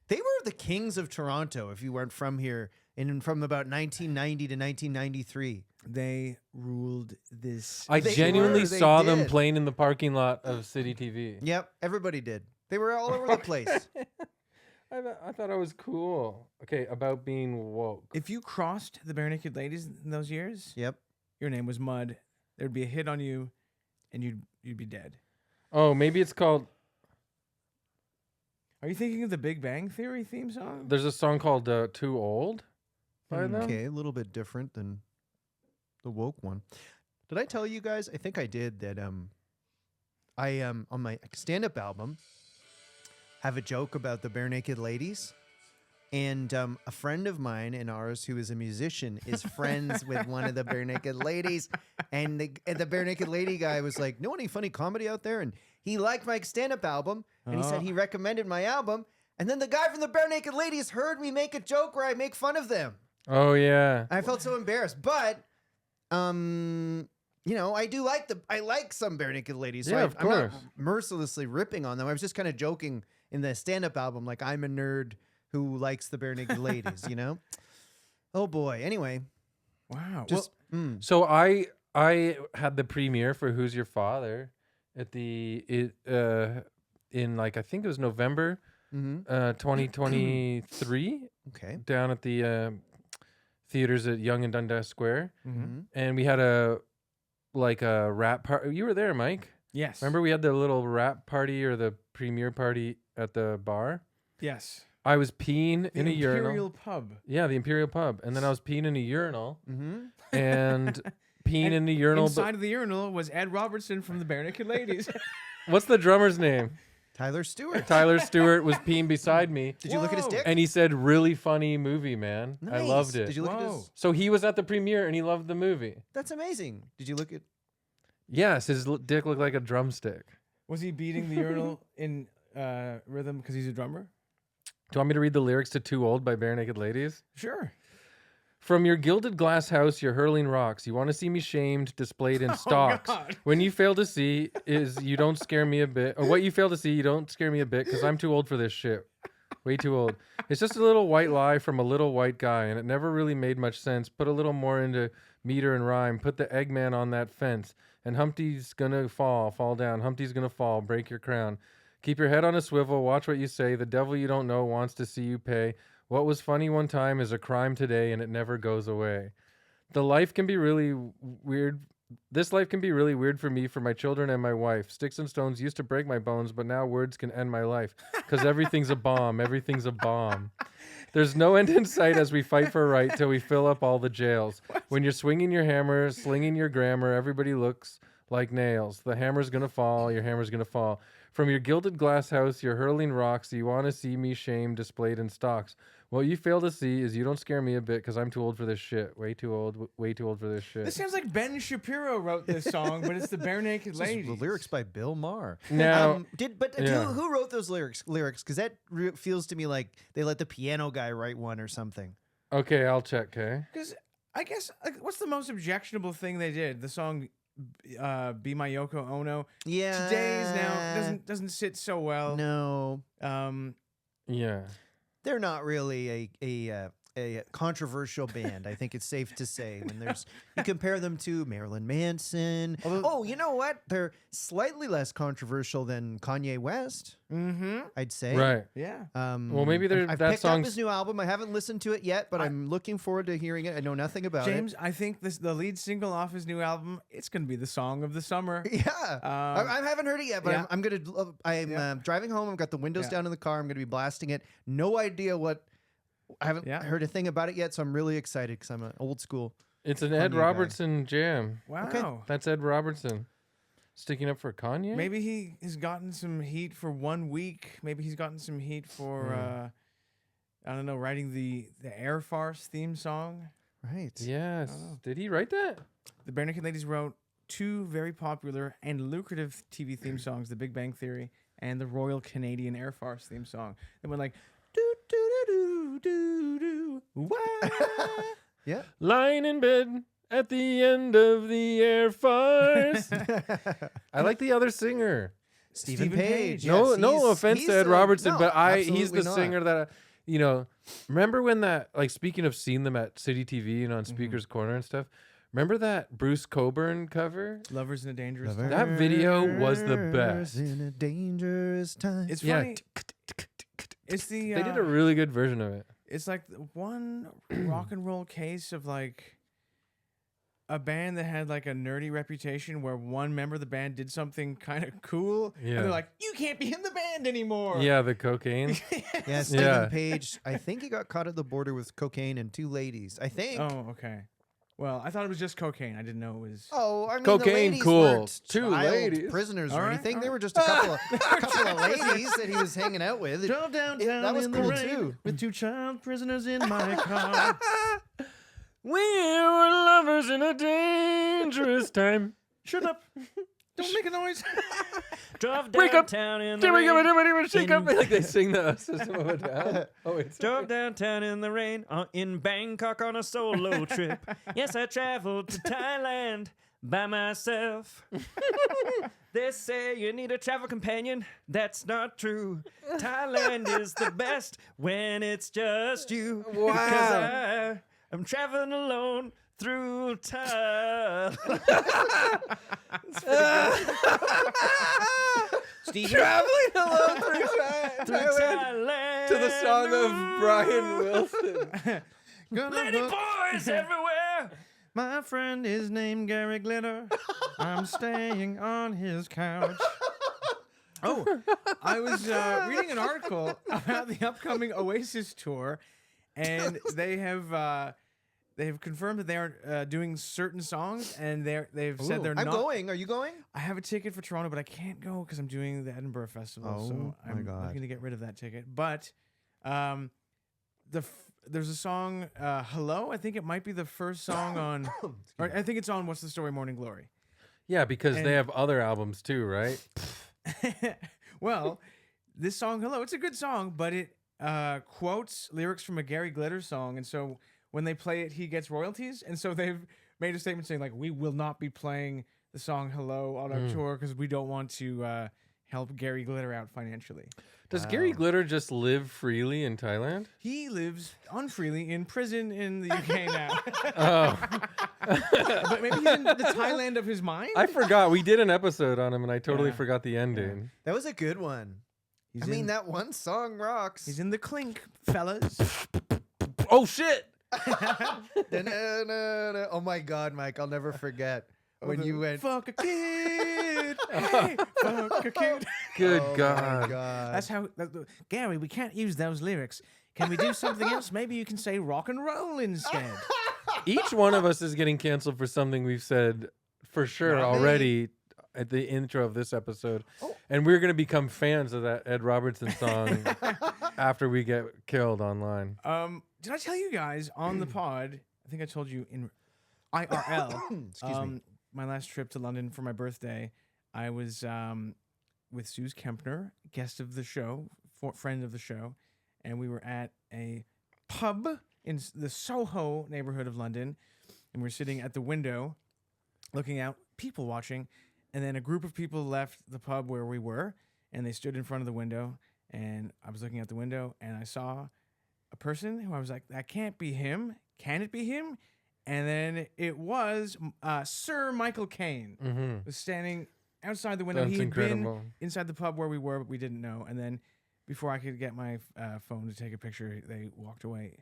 Speaker 3: They were the kings of Toronto. If you weren't from here, and from about 1990 to 1993.
Speaker 2: They ruled this.
Speaker 1: I
Speaker 3: They
Speaker 1: genuinely
Speaker 3: were, they
Speaker 1: saw them
Speaker 3: did.
Speaker 1: playing in the parking lot of City TV.
Speaker 3: Yep, everybody did. They were all over the place.
Speaker 1: I thought I was cool. Okay, about being woke.
Speaker 2: If you crossed the Bare Naked Ladies in those years,
Speaker 3: Yep.
Speaker 2: your name was Mud. There'd be a hit on you, and you'd be dead.
Speaker 1: Oh, maybe it's called.
Speaker 2: Are you thinking of the Big Bang Theory theme song?
Speaker 1: There's a song called "Too Old" by them.
Speaker 3: Okay, a little bit different than the woke one. Did I tell you guys? I think I did that. I on my stand-up album, have a joke about the Bare Naked Ladies. And a friend of mine and ours who is a musician is friends with one of the Bare Naked Ladies. And the Bare Naked Lady guy was like, know any funny comedy out there? And he liked my stand-up album. And he said he recommended my album. And then the guy from the Bare Naked Ladies heard me make a joke where I make fun of them.
Speaker 1: Oh yeah.
Speaker 3: I felt so embarrassed. But, you know, I like some Bare Naked Ladies. So
Speaker 1: Yeah, of
Speaker 3: I'm not
Speaker 1: course.
Speaker 3: mercilessly ripping on them. I was just kind of joking in the stand-up album, like I'm a nerd who likes the Bare Naked Ladies, you know? Oh boy. Anyway,
Speaker 2: Wow.
Speaker 3: just
Speaker 1: So I had the premiere for Who's Your Father at in like I think it was November 2023
Speaker 3: okay.
Speaker 1: down at the theaters at Yonge and Dundas Square,
Speaker 2: Mhm.
Speaker 1: and we had a rap party. You were there, Mike.
Speaker 2: Yes.
Speaker 1: Remember we had the little rap party or the premiere party at the bar?
Speaker 2: Yes.
Speaker 1: I was peeing
Speaker 2: The
Speaker 1: in a
Speaker 2: Imperial
Speaker 1: urinal.
Speaker 2: Pub.
Speaker 1: Yeah, the Imperial Pub. And then I was peeing in a urinal
Speaker 3: Mm-hmm.
Speaker 1: and peeing in the urinal.
Speaker 2: Inside of the urinal was Ed Robertson from the Bare Naked Ladies.
Speaker 1: What's the drummer's name?
Speaker 3: Tyler Stewart.
Speaker 1: Tyler Stewart was peeing beside me.
Speaker 3: Did you look at his
Speaker 2: Whoa.
Speaker 3: dick?
Speaker 1: And he said, really funny movie, man. I
Speaker 3: Nice.
Speaker 1: loved it.
Speaker 3: Did you look at
Speaker 2: Whoa.
Speaker 3: his?
Speaker 1: So he was at the premiere and he loved the movie.
Speaker 3: That's amazing. Did you look at?
Speaker 1: Yes, his dick looked like a drumstick.
Speaker 2: Was he beating the urinal in rhythm because he's a drummer?
Speaker 1: Do you want me to read the lyrics to Too Old by Bare Naked Ladies?
Speaker 2: Sure.
Speaker 1: From your gilded glass house, you're hurling rocks. You want to see me shamed, displayed in stocks.
Speaker 2: God.
Speaker 1: When you fail to see is you don't scare me a bit. Or what you fail to see, you don't scare me a bit because I'm too old for this shit. Way too old. It's just a little white lie from a little white guy, and it never really made much sense. Put a little more into meter and rhyme. Put the Eggman on that fence. And Humpty's gonna fall down. Humpty's gonna fall, break your crown. Keep your head on a swivel, watch what you say. The devil you don't know wants to see you pay. What was funny one time is a crime today, and it never goes away. The life can be really weird. This life can be really weird for me, for my children, and my wife. Sticks and stones used to break my bones, but now words can end my life. Because everything's a bomb. Everything's a bomb. There's no end in sight as we fight for right till we fill up all the jails. When you're swinging your hammer, slinging your grammar, everybody looks like nails. The hammer's gonna fall. Your hammer's gonna fall. From your gilded glass house, you're hurling rocks. You want to see me shamed, displayed in stocks. What you fail to see is you don't scare me a bit because I'm too old for this shit. Way too old for this shit.
Speaker 2: This sounds like Ben Shapiro wrote this song, but it's the Bare Naked
Speaker 3: This is
Speaker 2: Ladies.
Speaker 3: the lyrics by Bill Maher.
Speaker 1: Now, yeah.
Speaker 3: Who wrote those lyrics? Because that feels to me like they let the piano guy write one or something.
Speaker 1: okay, I'll check, okay?
Speaker 2: Because I guess what's the most objectionable thing they did? The song "Be My Yoko Ono."
Speaker 3: Yeah.
Speaker 2: Today's now doesn't sit so well.
Speaker 3: No,
Speaker 1: Yeah.
Speaker 3: they're not really a controversial band. I think it's safe to say when you compare them to Marilyn Manson. Oh, you know what? They're slightly less controversial than Kanye West.
Speaker 2: Mm-hmm.
Speaker 3: I'd say.
Speaker 1: Right.
Speaker 2: Yeah.
Speaker 1: Well, maybe
Speaker 3: I've
Speaker 1: that
Speaker 3: picked up
Speaker 1: song's...
Speaker 3: his new album. I haven't listened to it yet, but I'm looking forward to hearing it. I know nothing about
Speaker 2: James, I think the lead single off his new album, it's gonna be the song of the summer.
Speaker 3: it. Yeah, I haven't heard it yet, but
Speaker 2: yeah.
Speaker 3: I'm driving home. I've got the windows down in the car. I'm gonna be blasting it. No idea what. I haven't heard a thing about it yet, so I'm really excited because I'm an old school.
Speaker 1: It's an
Speaker 3: Kanye
Speaker 1: Ed
Speaker 3: guy.
Speaker 1: Robertson jam.
Speaker 2: Wow.
Speaker 3: Okay.
Speaker 1: That's Ed Robertson. Sticking up for Kanye?
Speaker 2: Maybe he has gotten some heat for 1 week. Maybe he's gotten some heat for I don't know, writing the Air Farce theme song.
Speaker 3: Right.
Speaker 1: Yes.
Speaker 2: Oh.
Speaker 1: Did he write that?
Speaker 2: The Bare Naked Ladies wrote 2 very popular and lucrative TV theme songs, The Big Bang Theory and the Royal Canadian Air Farce theme song. They went like do do do do do do. Wah.
Speaker 3: Yeah.
Speaker 1: Lying in bed at the end of the air farce. I like the other singer.
Speaker 3: Stephen
Speaker 2: Stephen
Speaker 3: Page.
Speaker 2: Page.
Speaker 1: No,
Speaker 3: Yes,
Speaker 1: no
Speaker 3: he's-
Speaker 1: offense
Speaker 3: he's
Speaker 1: to Ed
Speaker 3: a-
Speaker 1: Robertson,
Speaker 3: no,
Speaker 1: but he's
Speaker 3: absolutely
Speaker 1: the
Speaker 3: not.
Speaker 1: singer that, remember when that, like, speaking of seeing them at City TV and on Speaker's Corner and stuff, remember that Bruce Coburn cover?
Speaker 2: Lovers in a Dangerous
Speaker 3: Lovers
Speaker 2: Time.
Speaker 1: That video was the best.
Speaker 3: In a dangerous time.
Speaker 2: It's
Speaker 1: Yeah.
Speaker 2: funny. It's the
Speaker 1: They did a really good version of it.
Speaker 2: it's like the one rock and roll case of like a band that had like a nerdy reputation where one member of the band did something kind of cool and
Speaker 1: Yeah.
Speaker 2: they're like, you can't be in the band anymore.
Speaker 1: Yeah, the cocaine.
Speaker 3: Yeah, Stephen
Speaker 1: Yeah.
Speaker 3: Page. I think he got caught at the border with cocaine and 2 ladies. I think.
Speaker 2: Oh, okay. Well, I thought it was just cocaine. I didn't know it was.
Speaker 3: Oh, I mean,
Speaker 1: Cocaine,
Speaker 3: the ladies
Speaker 1: cool.
Speaker 3: weren't
Speaker 1: 2
Speaker 3: child
Speaker 1: ladies.
Speaker 3: prisoners or
Speaker 2: All right,
Speaker 3: anything.
Speaker 2: all
Speaker 3: They
Speaker 2: right.
Speaker 3: were just a couple of ladies that he was hanging out with.
Speaker 2: Drove downtown
Speaker 3: that was
Speaker 2: in
Speaker 3: cool
Speaker 2: the rain
Speaker 3: too.
Speaker 2: with 2 child prisoners in my car.
Speaker 1: We were lovers in a dangerous time.
Speaker 2: Shut up! Don't make a noise.
Speaker 5: Drove
Speaker 1: Wake up.
Speaker 5: downtown in the rain.
Speaker 1: Shake up. Like they sing the System of a Down. Oh, wait.
Speaker 5: Drove downtown in the rain in Bangkok on a solo trip. Yes, I traveled to Thailand by myself. They say you need a travel companion. That's not true. Thailand is the best when it's just you.
Speaker 1: Wow.
Speaker 5: Because I'm traveling alone through Thailand.
Speaker 1: Traveling alone through
Speaker 5: Thailand.
Speaker 1: to the song of Brian Wilson.
Speaker 5: Lady boys everywhere.
Speaker 2: My friend is named Gary Glitter. I'm staying on his couch. Oh, I was reading an article about the upcoming Oasis tour, and they have confirmed that they are doing certain songs, and they've said they're
Speaker 3: I'm
Speaker 2: not.
Speaker 3: going. Are you going?
Speaker 2: I have a ticket for Toronto, but I can't go because I'm doing the Edinburgh Festival.
Speaker 3: Oh,
Speaker 2: so
Speaker 3: my
Speaker 2: I'm
Speaker 3: God.
Speaker 2: looking to get rid of that ticket. But there's a song, "Hello." I think it might be the first song on. Or I think it's on "What's the Story, Morning Glory."
Speaker 1: Yeah, because
Speaker 2: And-
Speaker 1: they have other albums too, right?
Speaker 2: Well, this song, "Hello," it's a good song, but it quotes lyrics from a Gary Glitter song, and so when they play it, he gets royalties, and so they've made a statement saying like, we will not be playing the song "Hello" on our tour because we don't want to help Gary Glitter out financially.
Speaker 1: Does Gary Glitter just live freely in Thailand?
Speaker 2: He lives unfreely in prison in the UK now.
Speaker 1: Oh,
Speaker 2: But maybe he's in the Thailand of his mind.
Speaker 1: I forgot. We did an episode on him, and I totally
Speaker 2: Yeah.
Speaker 1: forgot the ending.
Speaker 3: That was a good one.
Speaker 2: He's
Speaker 3: I mean,
Speaker 2: in-
Speaker 3: that one song rocks.
Speaker 2: He's in the clink, fellas.
Speaker 1: Oh shit!
Speaker 3: Da-na-na-na. Oh my God, Mike! I'll never forget when you went.
Speaker 2: Fuck a kid. Hey, fuck a kid.
Speaker 1: Good
Speaker 3: Oh my
Speaker 1: God.
Speaker 3: God.
Speaker 2: That's how. Gary, we can't use those lyrics. Can we do something else? Maybe you can say rock and roll instead.
Speaker 1: Each one of us is getting canceled for something we've said for sure
Speaker 3: Not me.
Speaker 1: already at the intro of this episode.
Speaker 3: Oh.
Speaker 1: And we're going to become fans of that Ed Robertson song after we get killed online.
Speaker 2: Did I tell you guys on the pod? I think I told you in IRL.
Speaker 3: Excuse me.
Speaker 2: My last trip to London for my birthday, I was with Suze Kempner, guest of the show, friend of the show, and we were at a pub in the Soho neighborhood of London, and we were sitting at the window, looking out, people watching, and then a group of people left the pub where we were, and they stood in front of the window, and I was looking out the window, and I saw a person who I was like, that can't be him. Can it be him? And then it was Sir Michael Caine
Speaker 1: Mm-hmm.
Speaker 2: was standing outside the window.
Speaker 1: That's
Speaker 2: He had
Speaker 1: incredible.
Speaker 2: been inside the pub where we were, but we didn't know. And then before I could get my phone to take a picture, they walked away,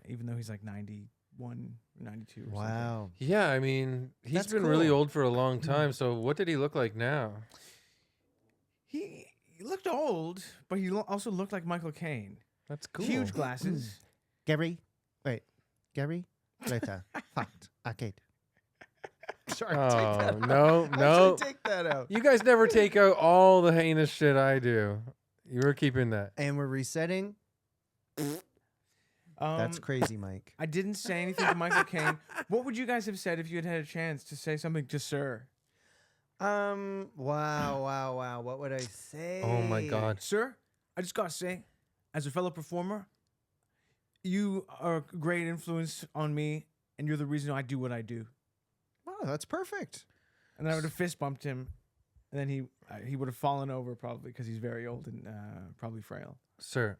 Speaker 2: even though he's like 91, 92 or something.
Speaker 3: Wow.
Speaker 1: Yeah, I mean, he's
Speaker 3: That's
Speaker 1: been really
Speaker 3: cool.
Speaker 1: old for a long time. So what did he look like now?
Speaker 2: He looked old, but he also looked like Michael Caine.
Speaker 1: That's cool.
Speaker 2: Huge glasses.
Speaker 3: Gary. Wait. Gary. Later. Fact. Arcade. Sorry.
Speaker 1: Oh,
Speaker 3: take that
Speaker 1: no,
Speaker 3: out.
Speaker 1: no.
Speaker 3: Actually, take that out.
Speaker 1: You guys never take out all the heinous shit I do. You were keeping that.
Speaker 3: And we're resetting. That's crazy, Mike.
Speaker 2: I didn't say anything to Michael Caine. What would you guys have said if you had had a chance to say something to Sir?
Speaker 3: Wow. What would I say?
Speaker 1: Oh my God.
Speaker 2: Sir, I just gotta say, as a fellow performer, you are a great influence on me, and you're the reason I do what I do.
Speaker 3: Wow, that's perfect.
Speaker 2: And I would have fist bumped him, and then he would have fallen over probably because he's very old and probably frail.
Speaker 1: Sir,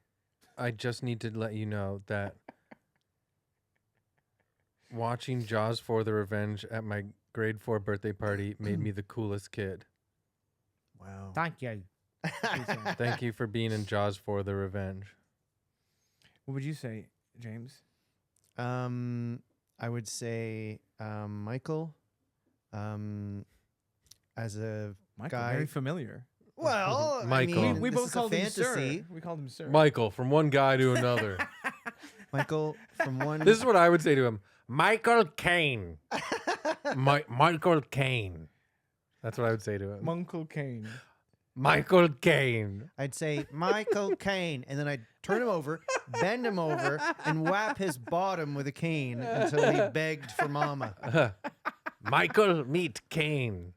Speaker 1: I just need to let you know that watching Jaws for the Revenge at my grade 4 birthday party made me the coolest kid.
Speaker 3: Wow.
Speaker 2: Thank you.
Speaker 1: Thank you for being in Jaws for the Revenge.
Speaker 2: What would you say, James?
Speaker 3: I would say Michael. As a
Speaker 2: Michael,
Speaker 3: guy.
Speaker 2: very familiar.
Speaker 3: Well,
Speaker 1: Michael.
Speaker 3: I mean,
Speaker 2: We
Speaker 3: this
Speaker 2: both
Speaker 3: is a
Speaker 2: called him
Speaker 3: fantasy.
Speaker 2: Sir. We called him Sir.
Speaker 1: Michael, from one guy to another.
Speaker 3: Michael from one.
Speaker 1: This is what I would say to him. Michael Caine. Michael Caine. That's what I would say to him.
Speaker 2: Uncle Kane.
Speaker 1: Michael Caine.
Speaker 3: I'd say Michael Caine, and then I'd turn him over, bend him over, and whap his bottom with a cane until he begged for mama.
Speaker 1: Michael meet Caine.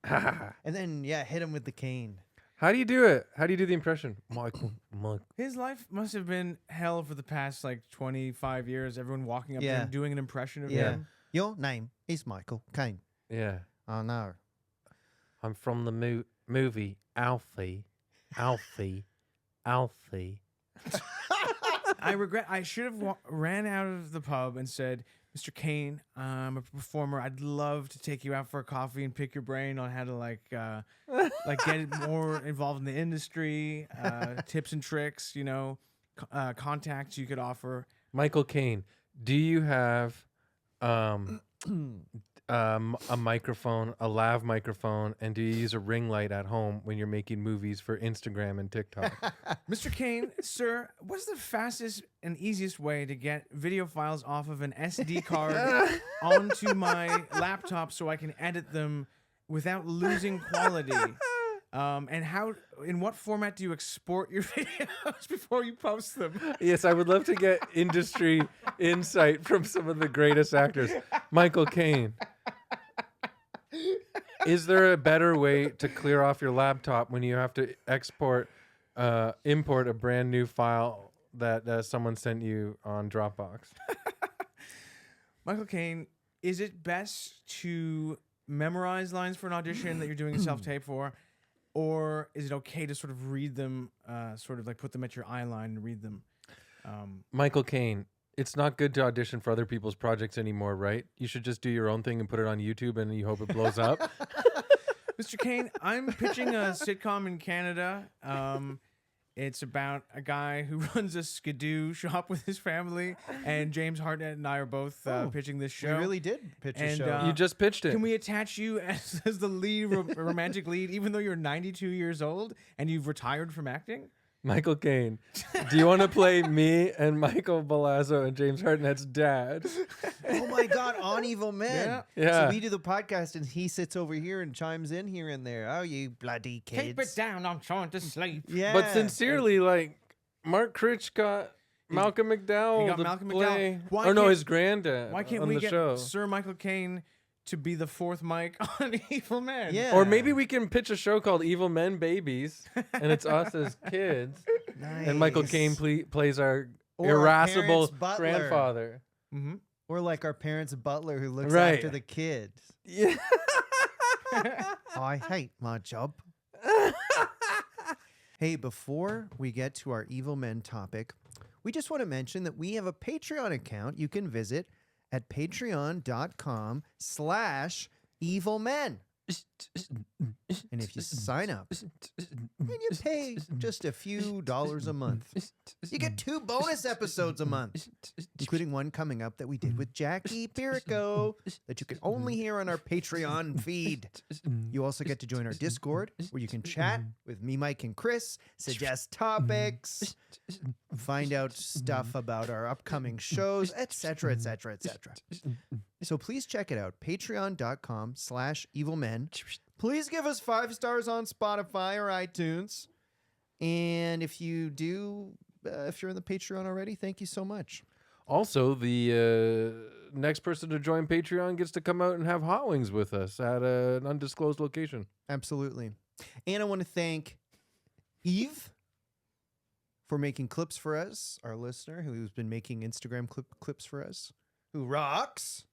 Speaker 3: And then, hit him with the cane.
Speaker 1: How do you do it? How do you do the impression? Michael.
Speaker 2: His life must have been hell for the past 25 years. Everyone walking up to him doing an impression of him.
Speaker 3: Your name is Michael Caine.
Speaker 1: Yeah.
Speaker 3: Oh, no.
Speaker 1: I'm from the movie Alfie. Alfie. Alfie.
Speaker 2: I regret. I should have ran out of the pub and said, "Mr. Caine, I'm a performer. I'd love to take you out for a coffee and pick your brain on how to get more involved in the industry, tips and tricks, contacts you could offer."
Speaker 1: Michael Caine, do you have a microphone, a lav microphone, and do you use a ring light at home when you're making movies for Instagram and TikTok?
Speaker 2: Mr. Caine, sir, what's the fastest and easiest way to get video files off of an SD card onto my laptop so I can edit them without losing quality? And in what format do you export your videos before you post them?
Speaker 1: Yes, I would love to get industry insight from some of the greatest actors. Michael Caine. Is there a better way to clear off your laptop when you have to import a brand new file that someone sent you on Dropbox?
Speaker 2: Michael Caine, is it best to memorize lines for an audition that you're doing a self-tape for? Or is it okay to sort of read them, put them at your eye line and read them?
Speaker 1: Michael Caine, it's not good to audition for other people's projects anymore, right? You should just do your own thing and put it on YouTube and you hope it blows up.
Speaker 2: Mr. Caine, I'm pitching a sitcom in Canada. It's about a guy who runs a skidoo shop with his family, and James Hartnett and I are both pitching this show.
Speaker 3: We really did pitch a
Speaker 2: And,
Speaker 3: show.
Speaker 1: You just pitched it.
Speaker 2: Can we attach you as the lead romantic lead, even though you're 92 years old and you've retired from acting?
Speaker 1: Michael Caine, do you want to play me and Michael Balazzo and James Hartnett's dad?
Speaker 3: Oh my God, on Evil Men.
Speaker 1: Yeah.
Speaker 3: So we do the podcast and he sits over here and chimes in here and there. Oh, you bloody kids.
Speaker 2: Keep it down, I'm trying to sleep.
Speaker 3: Yeah.
Speaker 1: But sincerely, Mark Critch got Malcolm McDowell
Speaker 2: He got
Speaker 1: to
Speaker 2: Malcolm
Speaker 1: play.
Speaker 2: McDowell.
Speaker 1: Or no, his granddad.
Speaker 2: Why can't
Speaker 1: on
Speaker 2: we
Speaker 1: the
Speaker 2: get
Speaker 1: show.
Speaker 2: Sir Michael Caine to be the fourth mic on Evil Men?
Speaker 3: Yeah.
Speaker 1: Or maybe we can pitch a show called Evil Men Babies, and it's us as kids,
Speaker 3: Nice.
Speaker 1: and Michael Caine plays our
Speaker 3: Or our
Speaker 1: irascible
Speaker 3: parents' butler.
Speaker 1: grandfather.
Speaker 2: Mm-hmm.
Speaker 3: Or like our parents' butler who looks
Speaker 1: Right.
Speaker 3: after the kids.
Speaker 1: Yeah.
Speaker 3: I hate my job. Hey, before we get to our Evil Men topic, we just want to mention that we have a Patreon account you can visit at patreon.com/evilmen. And if you sign up and you pay just a few dollars a month, you get 2 bonus episodes a month, including one coming up that we did with Jackie Pirico that you can only hear on our Patreon feed. You also get to join our Discord where you can chat with me, Mike, and Chris, suggest topics, find out stuff about our upcoming shows, etc., etc., etc. So please check it out, patreon.com/evilmen. Please give us 5 stars on Spotify or iTunes. And if you do, if you're in the Patreon already, thank you so much.
Speaker 1: Also, the next person to join Patreon gets to come out and have hot wings with us at an undisclosed location.
Speaker 3: Absolutely. And I want to thank Eve for making clips for us, our listener who's been making Instagram clips for us, who rocks.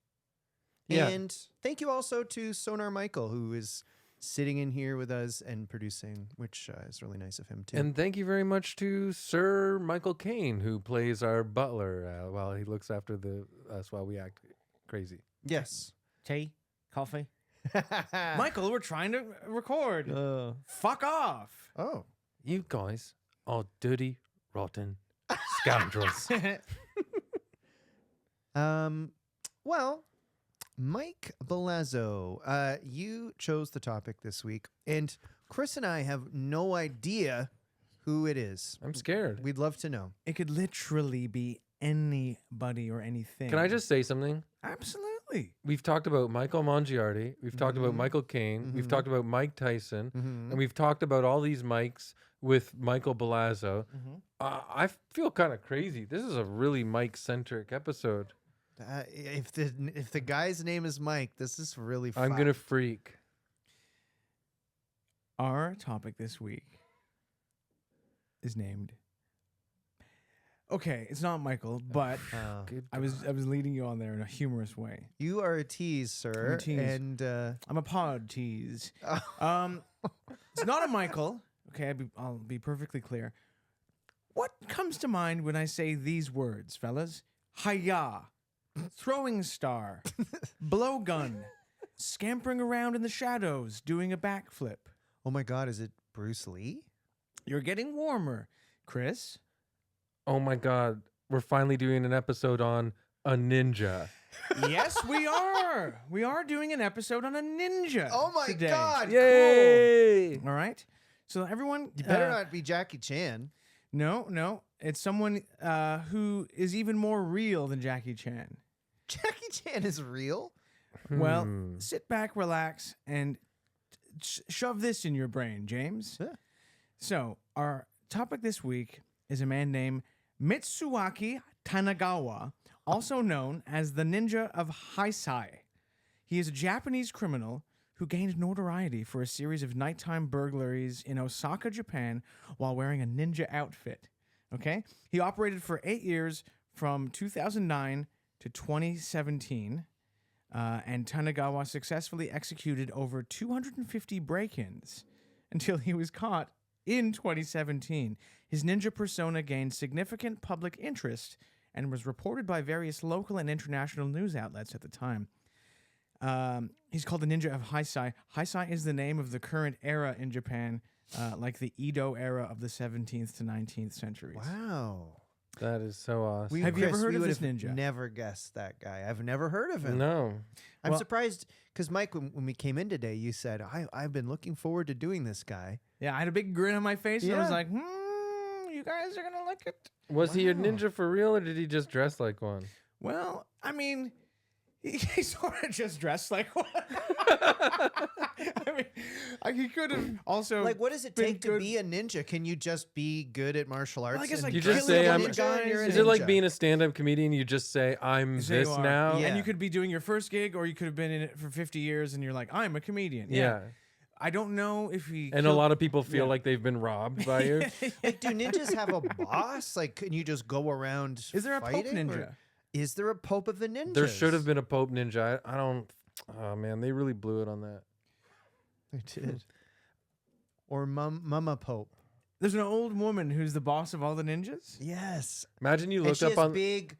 Speaker 1: Yeah.
Speaker 3: And thank you also to Sonar Michael, who is sitting in here with us and producing, which is really nice of him too.
Speaker 1: And thank you very much to Sir Michael Caine, who plays our butler while he looks after us while we act crazy.
Speaker 3: Yes.
Speaker 2: Tea? Coffee? Michael, we're trying to record. Fuck off.
Speaker 3: Oh.
Speaker 1: You guys are dirty, rotten scoundrels.
Speaker 3: Well, Mike Balazzo, you chose the topic this week, and Chris and I have no idea who it is.
Speaker 1: I'm scared.
Speaker 3: We'd love to know.
Speaker 2: It could literally be anybody or anything.
Speaker 1: Can I just say something?
Speaker 2: Absolutely.
Speaker 1: We've talked about Michael Mongiardi. We've talked about Michael Caine. We've talked about Mike Tyson. And we've talked about all these Mikes with Michael Belazzo. I feel kind of crazy. This is a really Mike-centric episode.
Speaker 3: If the guy's name is Mike, this is really fun.
Speaker 1: I'm going to freak.
Speaker 2: Our topic this week is named. Okay, it's not Michael, but
Speaker 1: Good
Speaker 2: I was leading you on there in a humorous way.
Speaker 3: You are a tease, sir.
Speaker 2: I'm a tease.
Speaker 3: And
Speaker 2: I'm a pod tease. It's not a Michael. Okay, I'll be perfectly clear. What comes to mind when I say these words, fellas? Hiya, throwing star, blowgun, scampering around in the shadows, doing a backflip.
Speaker 3: oh my God, is it Bruce Lee?
Speaker 2: You're getting warmer, Chris.
Speaker 1: Oh my God. We're finally doing an episode on a ninja.
Speaker 2: Yes, we are. We are doing an episode on a ninja.
Speaker 3: Oh my
Speaker 2: today.
Speaker 3: God,
Speaker 1: Yay!
Speaker 2: All right. So everyone,
Speaker 3: You better not be Jackie Chan.
Speaker 2: No, it's someone who is even more real than Jackie Chan.
Speaker 3: Jackie Chan is real?
Speaker 2: Well, sit back, relax, and shove this in your brain, James.
Speaker 3: Yeah.
Speaker 2: So our topic this week is a man named Mitsuaki Tanagawa, also known as the Ninja of Heisei. He is a Japanese criminal who gained notoriety for a series of nighttime burglaries in Osaka, Japan, while wearing a ninja outfit. Okay? He operated for 8 years from 2009 to 2017, and Tanagawa successfully executed over 250 break-ins until he was caught in 2017. His ninja persona gained significant public interest and was reported by various local and international news outlets at the time. He's called the Ninja of Heisei. Heisei is the name of the current era in Japan, like the Edo era of the 17th to 19th centuries.
Speaker 3: Wow.
Speaker 1: That is so awesome.
Speaker 2: Have you ever heard
Speaker 3: we
Speaker 2: of
Speaker 3: would
Speaker 2: this
Speaker 3: have
Speaker 2: ninja?
Speaker 3: Never guessed that guy. I've never heard of him.
Speaker 1: No.
Speaker 3: I'm
Speaker 2: Well-
Speaker 3: surprised because Mike, when we came in today, you said I've been looking forward to doing this guy.
Speaker 2: Yeah, I had a big grin on my face, and I was
Speaker 3: Yeah.
Speaker 2: like, you guys are going to like it.
Speaker 1: Was he a
Speaker 3: Wow.
Speaker 1: ninja for real or did he just dress like one?
Speaker 2: Well, I mean, he sort of just dressed like one. I mean, he could have also
Speaker 3: Like, what does it
Speaker 2: been
Speaker 3: take to
Speaker 2: good-
Speaker 3: be a ninja? Can you just be good at martial arts?
Speaker 2: I guess,
Speaker 3: and
Speaker 2: like,
Speaker 1: You just
Speaker 3: killing
Speaker 1: say
Speaker 3: a
Speaker 1: I'm-
Speaker 3: ninja and you're a
Speaker 1: Is it like
Speaker 3: ninja?
Speaker 1: being a stand-up comedian? You just say, I'm
Speaker 2: Say
Speaker 1: this
Speaker 2: you are.
Speaker 1: now?
Speaker 3: Yeah.
Speaker 2: And you could be doing your first gig, or you could have been in it for 50 years, and you're like, I'm a comedian.
Speaker 1: Yeah.
Speaker 2: I don't know if he.
Speaker 1: And a lot of people feel like they've been robbed by you.
Speaker 3: Like, do ninjas have a boss? Like, can you just go around?
Speaker 2: Is there a Pope
Speaker 3: fighting,
Speaker 2: ninja?
Speaker 3: or Is there a Pope of the ninjas?
Speaker 1: There should have been a Pope Ninja. I don't. Oh, man. They really blew it on that.
Speaker 3: They did. Or Mama Pope.
Speaker 2: There's an old woman who's the boss of all the ninjas.
Speaker 3: Yes.
Speaker 1: Imagine you
Speaker 3: And
Speaker 1: look
Speaker 3: she
Speaker 1: up
Speaker 3: has
Speaker 1: on.
Speaker 3: big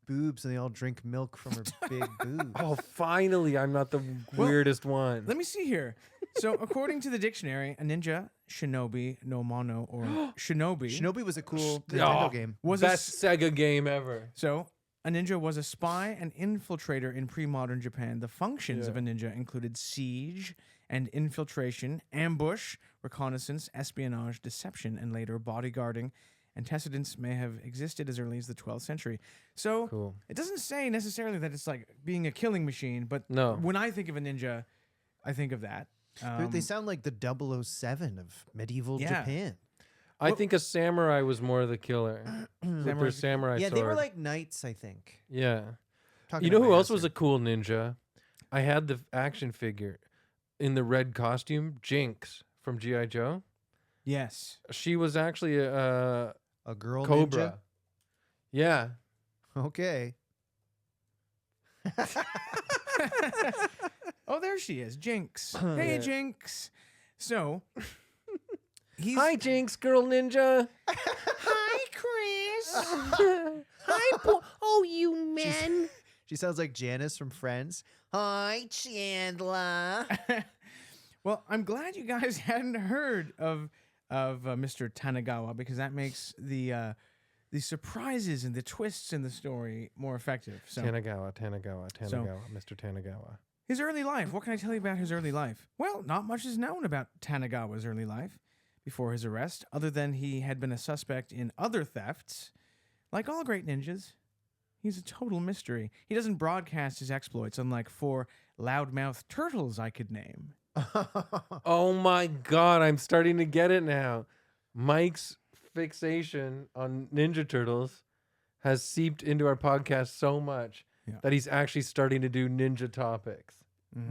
Speaker 3: boobs, and they all drink milk from her big boobs.
Speaker 1: Oh, finally. I'm not the weirdest one.
Speaker 2: Let me see here. So, according to the dictionary, a ninja, shinobi, no mono, or shinobi,
Speaker 3: Shinobi was a cool Nintendo
Speaker 1: Oh,
Speaker 3: game.
Speaker 2: was a
Speaker 1: Best Sega game ever.
Speaker 2: So, a ninja was a spy and infiltrator in pre-modern Japan. The functions of a ninja included siege and infiltration, ambush, reconnaissance, espionage, deception, and later bodyguarding. Antecedents may have existed as early as the 12th century. So,
Speaker 1: Cool.
Speaker 2: it doesn't say necessarily that it's like being a killing machine, but
Speaker 1: No.
Speaker 2: when I think of a ninja, I think of that.
Speaker 3: They sound like the 007 of medieval
Speaker 2: Yeah.
Speaker 3: Japan.
Speaker 1: I think a samurai was more the killer. With their samurai
Speaker 3: Yeah,
Speaker 1: sword.
Speaker 3: they were like knights, I think.
Speaker 1: Yeah.
Speaker 3: Talking
Speaker 1: You know
Speaker 3: about
Speaker 1: who
Speaker 3: my
Speaker 1: else was
Speaker 3: answer.
Speaker 1: a cool ninja? I had the action figure in the red costume, Jinx from G.I. Joe.
Speaker 2: Yes.
Speaker 1: She was actually a
Speaker 3: A girl
Speaker 1: cobra. Yeah.
Speaker 3: ninja? Okay.
Speaker 2: Oh, there she is, Jinx. Hey,
Speaker 1: Yeah.
Speaker 2: Jinx. So, he's
Speaker 1: Hi, Jinx, girl ninja.
Speaker 2: Hi, Chris.
Speaker 6: Oh, you men.
Speaker 3: She sounds like Janice from Friends. Hi, Chandler.
Speaker 2: Well, I'm glad you guys hadn't heard of Mr. Tanagawa, because that makes the surprises and the twists in the story more effective. So,
Speaker 1: Tanagawa, Mr. Tanagawa.
Speaker 2: his early life. What can I tell you about his early life? Well, not much is known about Tanagawa's early life before his arrest, other than he had been a suspect in other thefts. Like all great ninjas, He's a total mystery. He doesn't broadcast his exploits, unlike 4 loudmouth turtles I could name.
Speaker 1: Oh my God, I'm starting to get it now. Mike's fixation on Ninja Turtles has seeped into our podcast so much that he's actually starting to do ninja topics.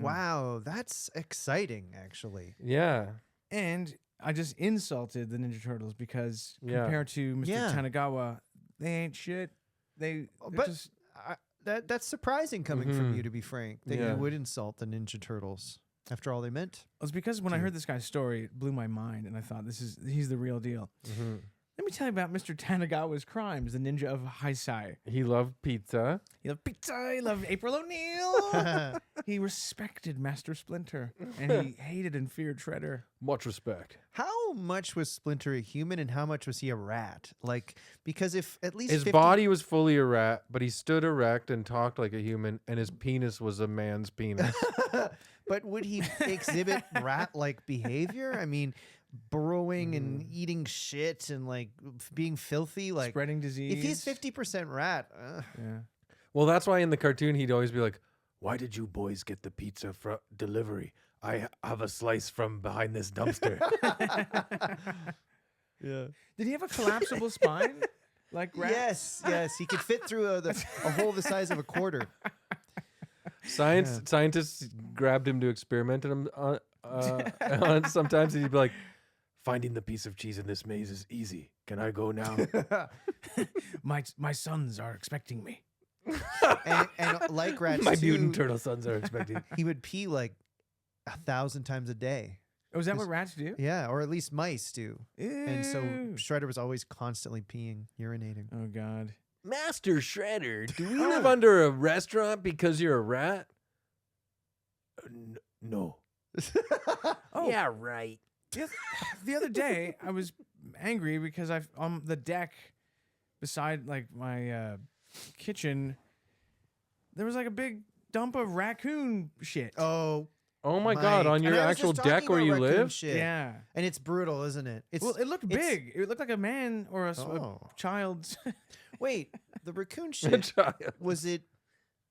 Speaker 3: Wow, that's exciting, actually.
Speaker 1: Yeah.
Speaker 2: And I just insulted the Ninja Turtles because compared to Mr.
Speaker 3: Yeah.
Speaker 2: Tanagawa, they ain't shit. They're
Speaker 3: But
Speaker 2: just
Speaker 3: that's surprising coming from you, to be frank, that
Speaker 1: Yeah.
Speaker 3: you would insult the Ninja Turtles after all they meant.
Speaker 2: it's because when I heard this guy's story, it blew my mind, and I thought he's the real deal.
Speaker 1: Mm-hmm.
Speaker 2: Let me tell you about Mr. Tanagawa's crimes, the ninja of Heisei.
Speaker 1: He loved pizza.
Speaker 2: He loved pizza. He loved April O'Neil. He respected Master Splinter, and he hated and feared Shredder.
Speaker 1: Much respect.
Speaker 3: How much was Splinter a human and how much was he a rat? Like, because if at least
Speaker 1: His
Speaker 3: 50
Speaker 1: body was fully a rat, but he stood erect and talked like a human, and his penis was a man's penis.
Speaker 3: But would he exhibit rat-like behavior? I mean, burrowing and eating shit and like being filthy, like
Speaker 2: Spreading disease.
Speaker 3: if he's 50% rat,
Speaker 2: Yeah.
Speaker 1: Well, that's why in the cartoon he'd always be like, "Why did you boys get the pizza for delivery? I have a slice from behind this dumpster."
Speaker 3: yeah.
Speaker 2: Did he have a collapsible spine? Like rats?
Speaker 3: Yes, he could fit through a hole the size of a quarter.
Speaker 1: Scientists grabbed him to experiment on him on sometimes, and he'd be like, "Finding the piece of cheese in this maze is easy. Can I go now?"
Speaker 2: My sons are expecting me.
Speaker 3: And like rats,
Speaker 1: My
Speaker 3: too,
Speaker 1: mutant turtle sons are expecting.
Speaker 3: he would pee like 1,000 times a day.
Speaker 2: Oh, is that what rats do?
Speaker 3: Yeah, or at least mice do. And so
Speaker 2: Ew.
Speaker 3: Shredder was always constantly peeing, urinating.
Speaker 2: Oh God.
Speaker 1: Master Shredder, do we live under a restaurant because you're a rat? No.
Speaker 2: Oh,
Speaker 6: Yeah, right.
Speaker 2: The other day I was angry because I've on the deck beside like my kitchen there was like a big dump of raccoon shit.
Speaker 3: Oh,
Speaker 1: Oh my God! On
Speaker 3: Mike.
Speaker 1: your
Speaker 3: And I was
Speaker 1: actual
Speaker 3: just talking
Speaker 1: deck where
Speaker 3: about
Speaker 1: you
Speaker 3: raccoon
Speaker 1: live?
Speaker 3: shit.
Speaker 2: Yeah.
Speaker 3: And it's brutal, isn't it? It's
Speaker 2: Well, it looked
Speaker 3: it's-
Speaker 2: big. It looked like a man or a
Speaker 3: Oh.
Speaker 2: child's.
Speaker 3: Wait, the raccoon
Speaker 1: A
Speaker 3: shit,
Speaker 1: child.
Speaker 3: was it?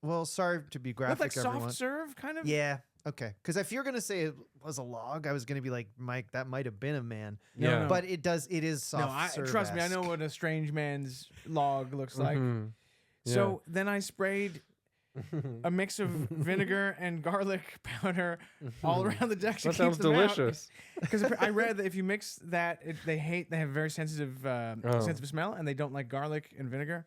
Speaker 3: Well, sorry to be
Speaker 2: Looked
Speaker 3: graphic,
Speaker 2: like
Speaker 3: everyone.
Speaker 2: soft serve, kind of.
Speaker 3: Yeah, okay. Because if you're gonna say it was a log, I was gonna be like, Mike, that might have been a man.
Speaker 1: Yeah.
Speaker 2: No.
Speaker 3: But it is soft.
Speaker 2: No, trust me. I know what a strange man's log looks like.
Speaker 1: Mhm.
Speaker 2: So then I sprayed a mix of vinegar and garlic powder all around the deck to
Speaker 1: That
Speaker 2: keep
Speaker 1: sounds
Speaker 2: them
Speaker 1: delicious.
Speaker 2: Because I read that if you mix that, they have very sensitive sense of smell, and they don't like garlic and vinegar.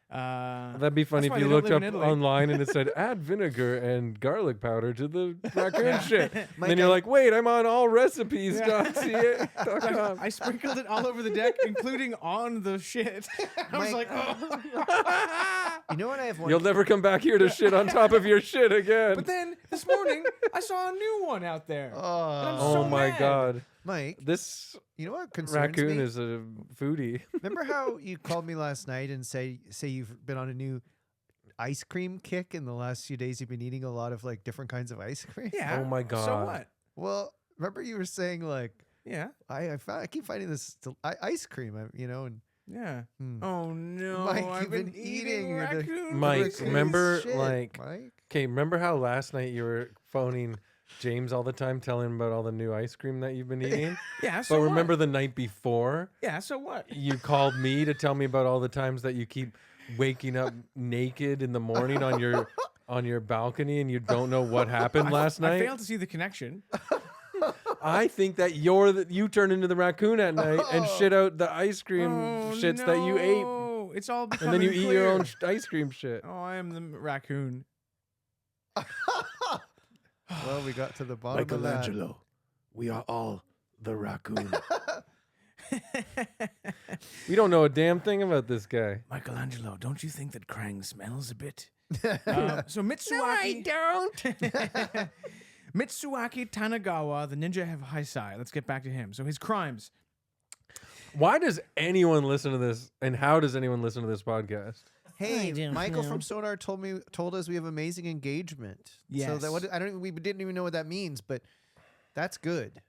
Speaker 1: That'd be funny
Speaker 2: That's
Speaker 1: if
Speaker 2: why
Speaker 1: you
Speaker 2: they don't
Speaker 1: looked
Speaker 2: live
Speaker 1: up
Speaker 2: in Italy.
Speaker 1: online and it said add vinegar and garlic powder to the raccoon shit. And
Speaker 3: Mike,
Speaker 1: then you're
Speaker 3: I-
Speaker 1: like, wait, I'm on
Speaker 2: Yeah.
Speaker 1: allrecipes.ca.com.
Speaker 2: I sprinkled it all over the deck, including on the shit. I was
Speaker 3: Mike-
Speaker 2: like, oh.
Speaker 3: You know what I have one.
Speaker 1: You'll never come back here to shit on top of your shit again.
Speaker 2: But then this morning, I saw a new one out there. I'm
Speaker 1: Oh
Speaker 2: so
Speaker 1: my
Speaker 2: mad.
Speaker 1: God.
Speaker 3: Mike,
Speaker 1: This
Speaker 3: you know what concerns
Speaker 1: raccoon
Speaker 3: me?
Speaker 1: is a foodie.
Speaker 3: Remember how you called me last night and say you've been on a new ice cream kick in the last few days? You've been eating a lot of like different kinds of ice cream.
Speaker 2: Yeah.
Speaker 1: Oh my
Speaker 2: So
Speaker 1: God.
Speaker 2: what?
Speaker 3: Well, remember you were saying like
Speaker 2: Yeah.
Speaker 3: I keep finding this ice cream, and
Speaker 2: Yeah.
Speaker 3: Hmm.
Speaker 2: Oh no!
Speaker 3: Mike,
Speaker 2: I've
Speaker 3: you've
Speaker 2: been
Speaker 3: been
Speaker 2: eating
Speaker 3: eating the-
Speaker 2: raccoon.
Speaker 1: Mike,
Speaker 2: biscuits.
Speaker 1: remember,
Speaker 3: Shit,
Speaker 1: like-
Speaker 3: Mike?
Speaker 1: Okay, remember how last night you were phoning James all the time, telling him about all the new ice cream that you've been eating?
Speaker 2: Yeah. So
Speaker 1: But
Speaker 2: what?
Speaker 1: remember the night before,
Speaker 2: Yeah. So what?
Speaker 1: you called me to tell me about all the times that you keep waking up naked in the morning on your balcony and you don't know what happened last
Speaker 2: I
Speaker 1: night.
Speaker 2: failed to see the connection.
Speaker 1: I think that you turn into the raccoon at night and shit out the ice cream
Speaker 2: Oh,
Speaker 1: shits that you ate,
Speaker 2: no. It's all
Speaker 1: and
Speaker 2: becoming
Speaker 1: then you eat your
Speaker 2: clear.
Speaker 1: own ice cream shit.
Speaker 2: Oh, I am the raccoon.
Speaker 3: Well, we got to the bottom of that.
Speaker 1: We are all the raccoon. We don't know a damn thing about this guy.
Speaker 2: Michelangelo, don't you think that Krang smells a bit?
Speaker 3: Uh,
Speaker 2: So Mitsuaki.
Speaker 6: don't.
Speaker 2: Mitsuaki Tanagawa, the ninja of Heisei. Let's get back to him. So his crimes.
Speaker 1: Why does anyone listen to this, and how does anyone listen to this podcast?
Speaker 3: Hey,
Speaker 6: don't
Speaker 3: Michael
Speaker 6: know.
Speaker 3: from Sonar told us we have amazing engagement. So
Speaker 2: Yes.
Speaker 3: that we didn't even know what that means, but that's good.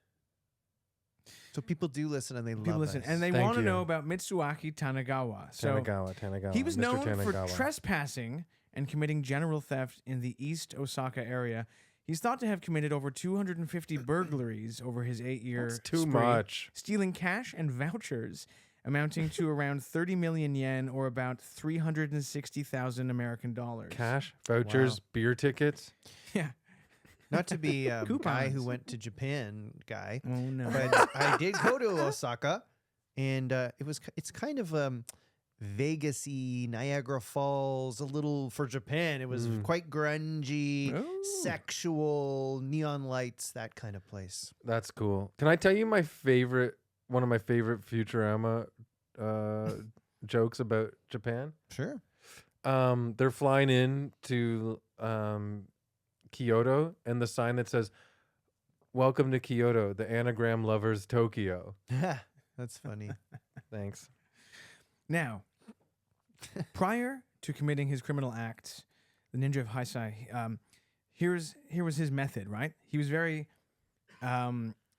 Speaker 3: So people do listen and they
Speaker 2: People
Speaker 3: love
Speaker 2: listen,
Speaker 3: us.
Speaker 2: and they
Speaker 1: Thank
Speaker 2: want to
Speaker 1: you.
Speaker 2: know about Mitsuaki Tanagawa. So
Speaker 1: Tanagawa.
Speaker 2: he was
Speaker 1: Mr.
Speaker 2: known for
Speaker 1: Tanagawa.
Speaker 2: trespassing and committing general theft in the East Osaka area. He's thought to have committed over 250 burglaries over his 8-year
Speaker 1: That's too
Speaker 2: spree,
Speaker 1: much.
Speaker 2: stealing cash and vouchers amounting to around 30 million yen or about 360,000 American dollars.
Speaker 1: Cash, vouchers, beer tickets.
Speaker 2: Yeah.
Speaker 3: Not to be a guy
Speaker 2: Coupons.
Speaker 3: who went to Japan guy,
Speaker 2: Oh no.
Speaker 3: but I did go to Osaka, and it's kind of Vegas-y, Niagara Falls, a little for Japan. It was quite grungy,
Speaker 2: Oh.
Speaker 3: sexual, neon lights, that kind of place.
Speaker 1: That's cool. Can I tell you one of my favorite Futurama jokes about Japan?
Speaker 3: Sure.
Speaker 1: They're flying in to Kyoto, and the sign that says "Welcome to Kyoto, the anagram lovers Tokyo."
Speaker 3: That's funny.
Speaker 1: Thanks.
Speaker 2: Now, prior to committing his criminal acts, the ninja of Heisei, here was his method, right? He was very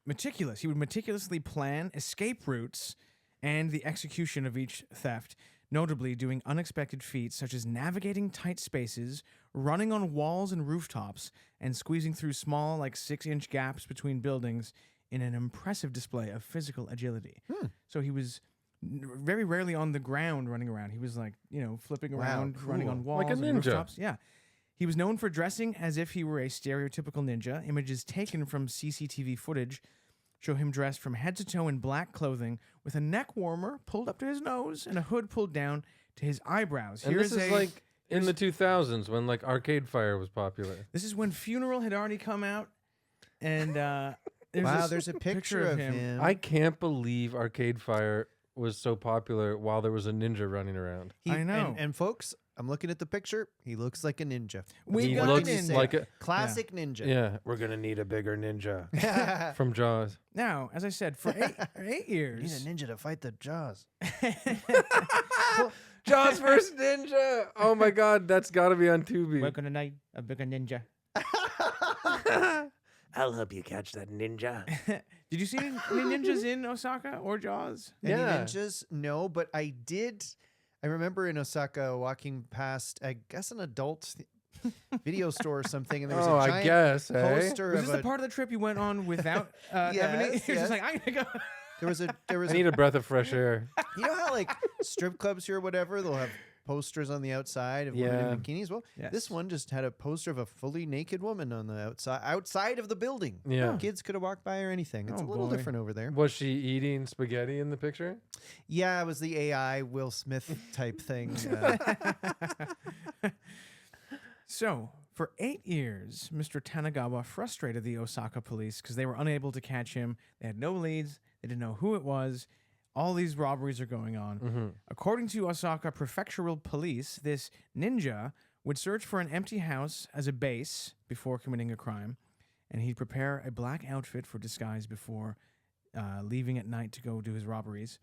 Speaker 2: meticulous. He would meticulously plan escape routes and the execution of each theft, notably doing unexpected feats such as navigating tight spaces, running on walls and rooftops, and squeezing through small, like 6-inch gaps between buildings in an impressive display of physical agility. So he was very rarely on the ground running around. He was like, flipping
Speaker 3: Wow,
Speaker 2: around, running
Speaker 3: cool.
Speaker 2: on walls
Speaker 1: Like a
Speaker 2: and
Speaker 1: ninja.
Speaker 2: rooftops. Yeah. He was known for dressing as if he were a stereotypical ninja. Images taken from CCTV footage show him dressed from head to toe in black clothing with a neck warmer pulled up to his nose and a hood pulled down to his eyebrows.
Speaker 1: And this is like in the 2000s when like Arcade Fire was popular.
Speaker 2: This is when Funeral had already come out, and
Speaker 3: There's a picture of him.
Speaker 1: I can't believe Arcade Fire was so popular while there was a ninja running around.
Speaker 2: I know.
Speaker 3: And folks, I'm looking at the picture. He looks like a ninja.
Speaker 2: We
Speaker 1: He
Speaker 2: got
Speaker 1: looks
Speaker 2: it in.
Speaker 1: like a
Speaker 3: Classic ninja.
Speaker 1: yeah. We're gonna need a bigger ninja from Jaws.
Speaker 2: Now, as I said, for 8 years,
Speaker 3: Need a ninja to fight the Jaws.
Speaker 1: Jaws versus Ninja. Oh my God, that's got to be on Tubi.
Speaker 2: we're gonna need a bigger ninja.
Speaker 6: I'll help you catch that ninja.
Speaker 2: Did you see any ninjas in Osaka or Jaws?
Speaker 3: Any
Speaker 1: Yeah.
Speaker 3: ninjas? No, but I did. I remember in Osaka walking past, I guess, an adult video store or something, and there was
Speaker 1: Oh,
Speaker 3: a
Speaker 1: I
Speaker 3: giant
Speaker 1: guess, eh?
Speaker 3: poster
Speaker 2: Was
Speaker 3: of
Speaker 2: this the part of the trip you went on without Ebony?
Speaker 3: Yes,
Speaker 2: You're
Speaker 3: yes.
Speaker 2: just like, I'm gonna go.
Speaker 3: there was
Speaker 1: I need a breath of fresh air.
Speaker 3: you know how like strip clubs here or whatever, they'll have posters on the outside of women
Speaker 1: Yeah.
Speaker 3: in bikinis. Well,
Speaker 2: Yes.
Speaker 3: this one just had a poster of a fully naked woman on the outside of the building.
Speaker 1: Yeah.
Speaker 3: Kids could have walked by or anything. It's
Speaker 2: Oh,
Speaker 3: a little
Speaker 2: boy.
Speaker 3: different over there.
Speaker 1: Was she eating spaghetti in the picture?
Speaker 3: Yeah, it was the AI Will Smith type thing.
Speaker 2: So, for 8 years, Mr. Tanagawa frustrated the Osaka police because they were unable to catch him. They had no leads. They didn't know who it was. All these robberies are going on. According to Osaka Prefectural Police, this ninja would search for an empty house as a base before committing a crime, and he'd prepare a black outfit for disguise before leaving at night to go do his robberies.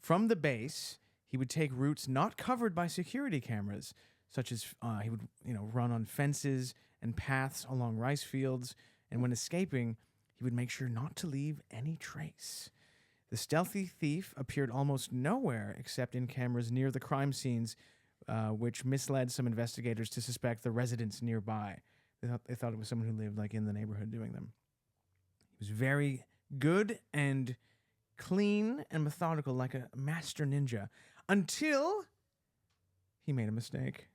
Speaker 2: From the base, he would take routes not covered by security cameras, such as he would run on fences and paths along rice fields, and when escaping, he would make sure not to leave any trace. The stealthy thief appeared almost nowhere except in cameras near the crime scenes, which misled some investigators to suspect the residents nearby. They thought it was someone who lived like in the neighborhood doing them. He was very good and clean and methodical, like a master ninja, until he made a mistake.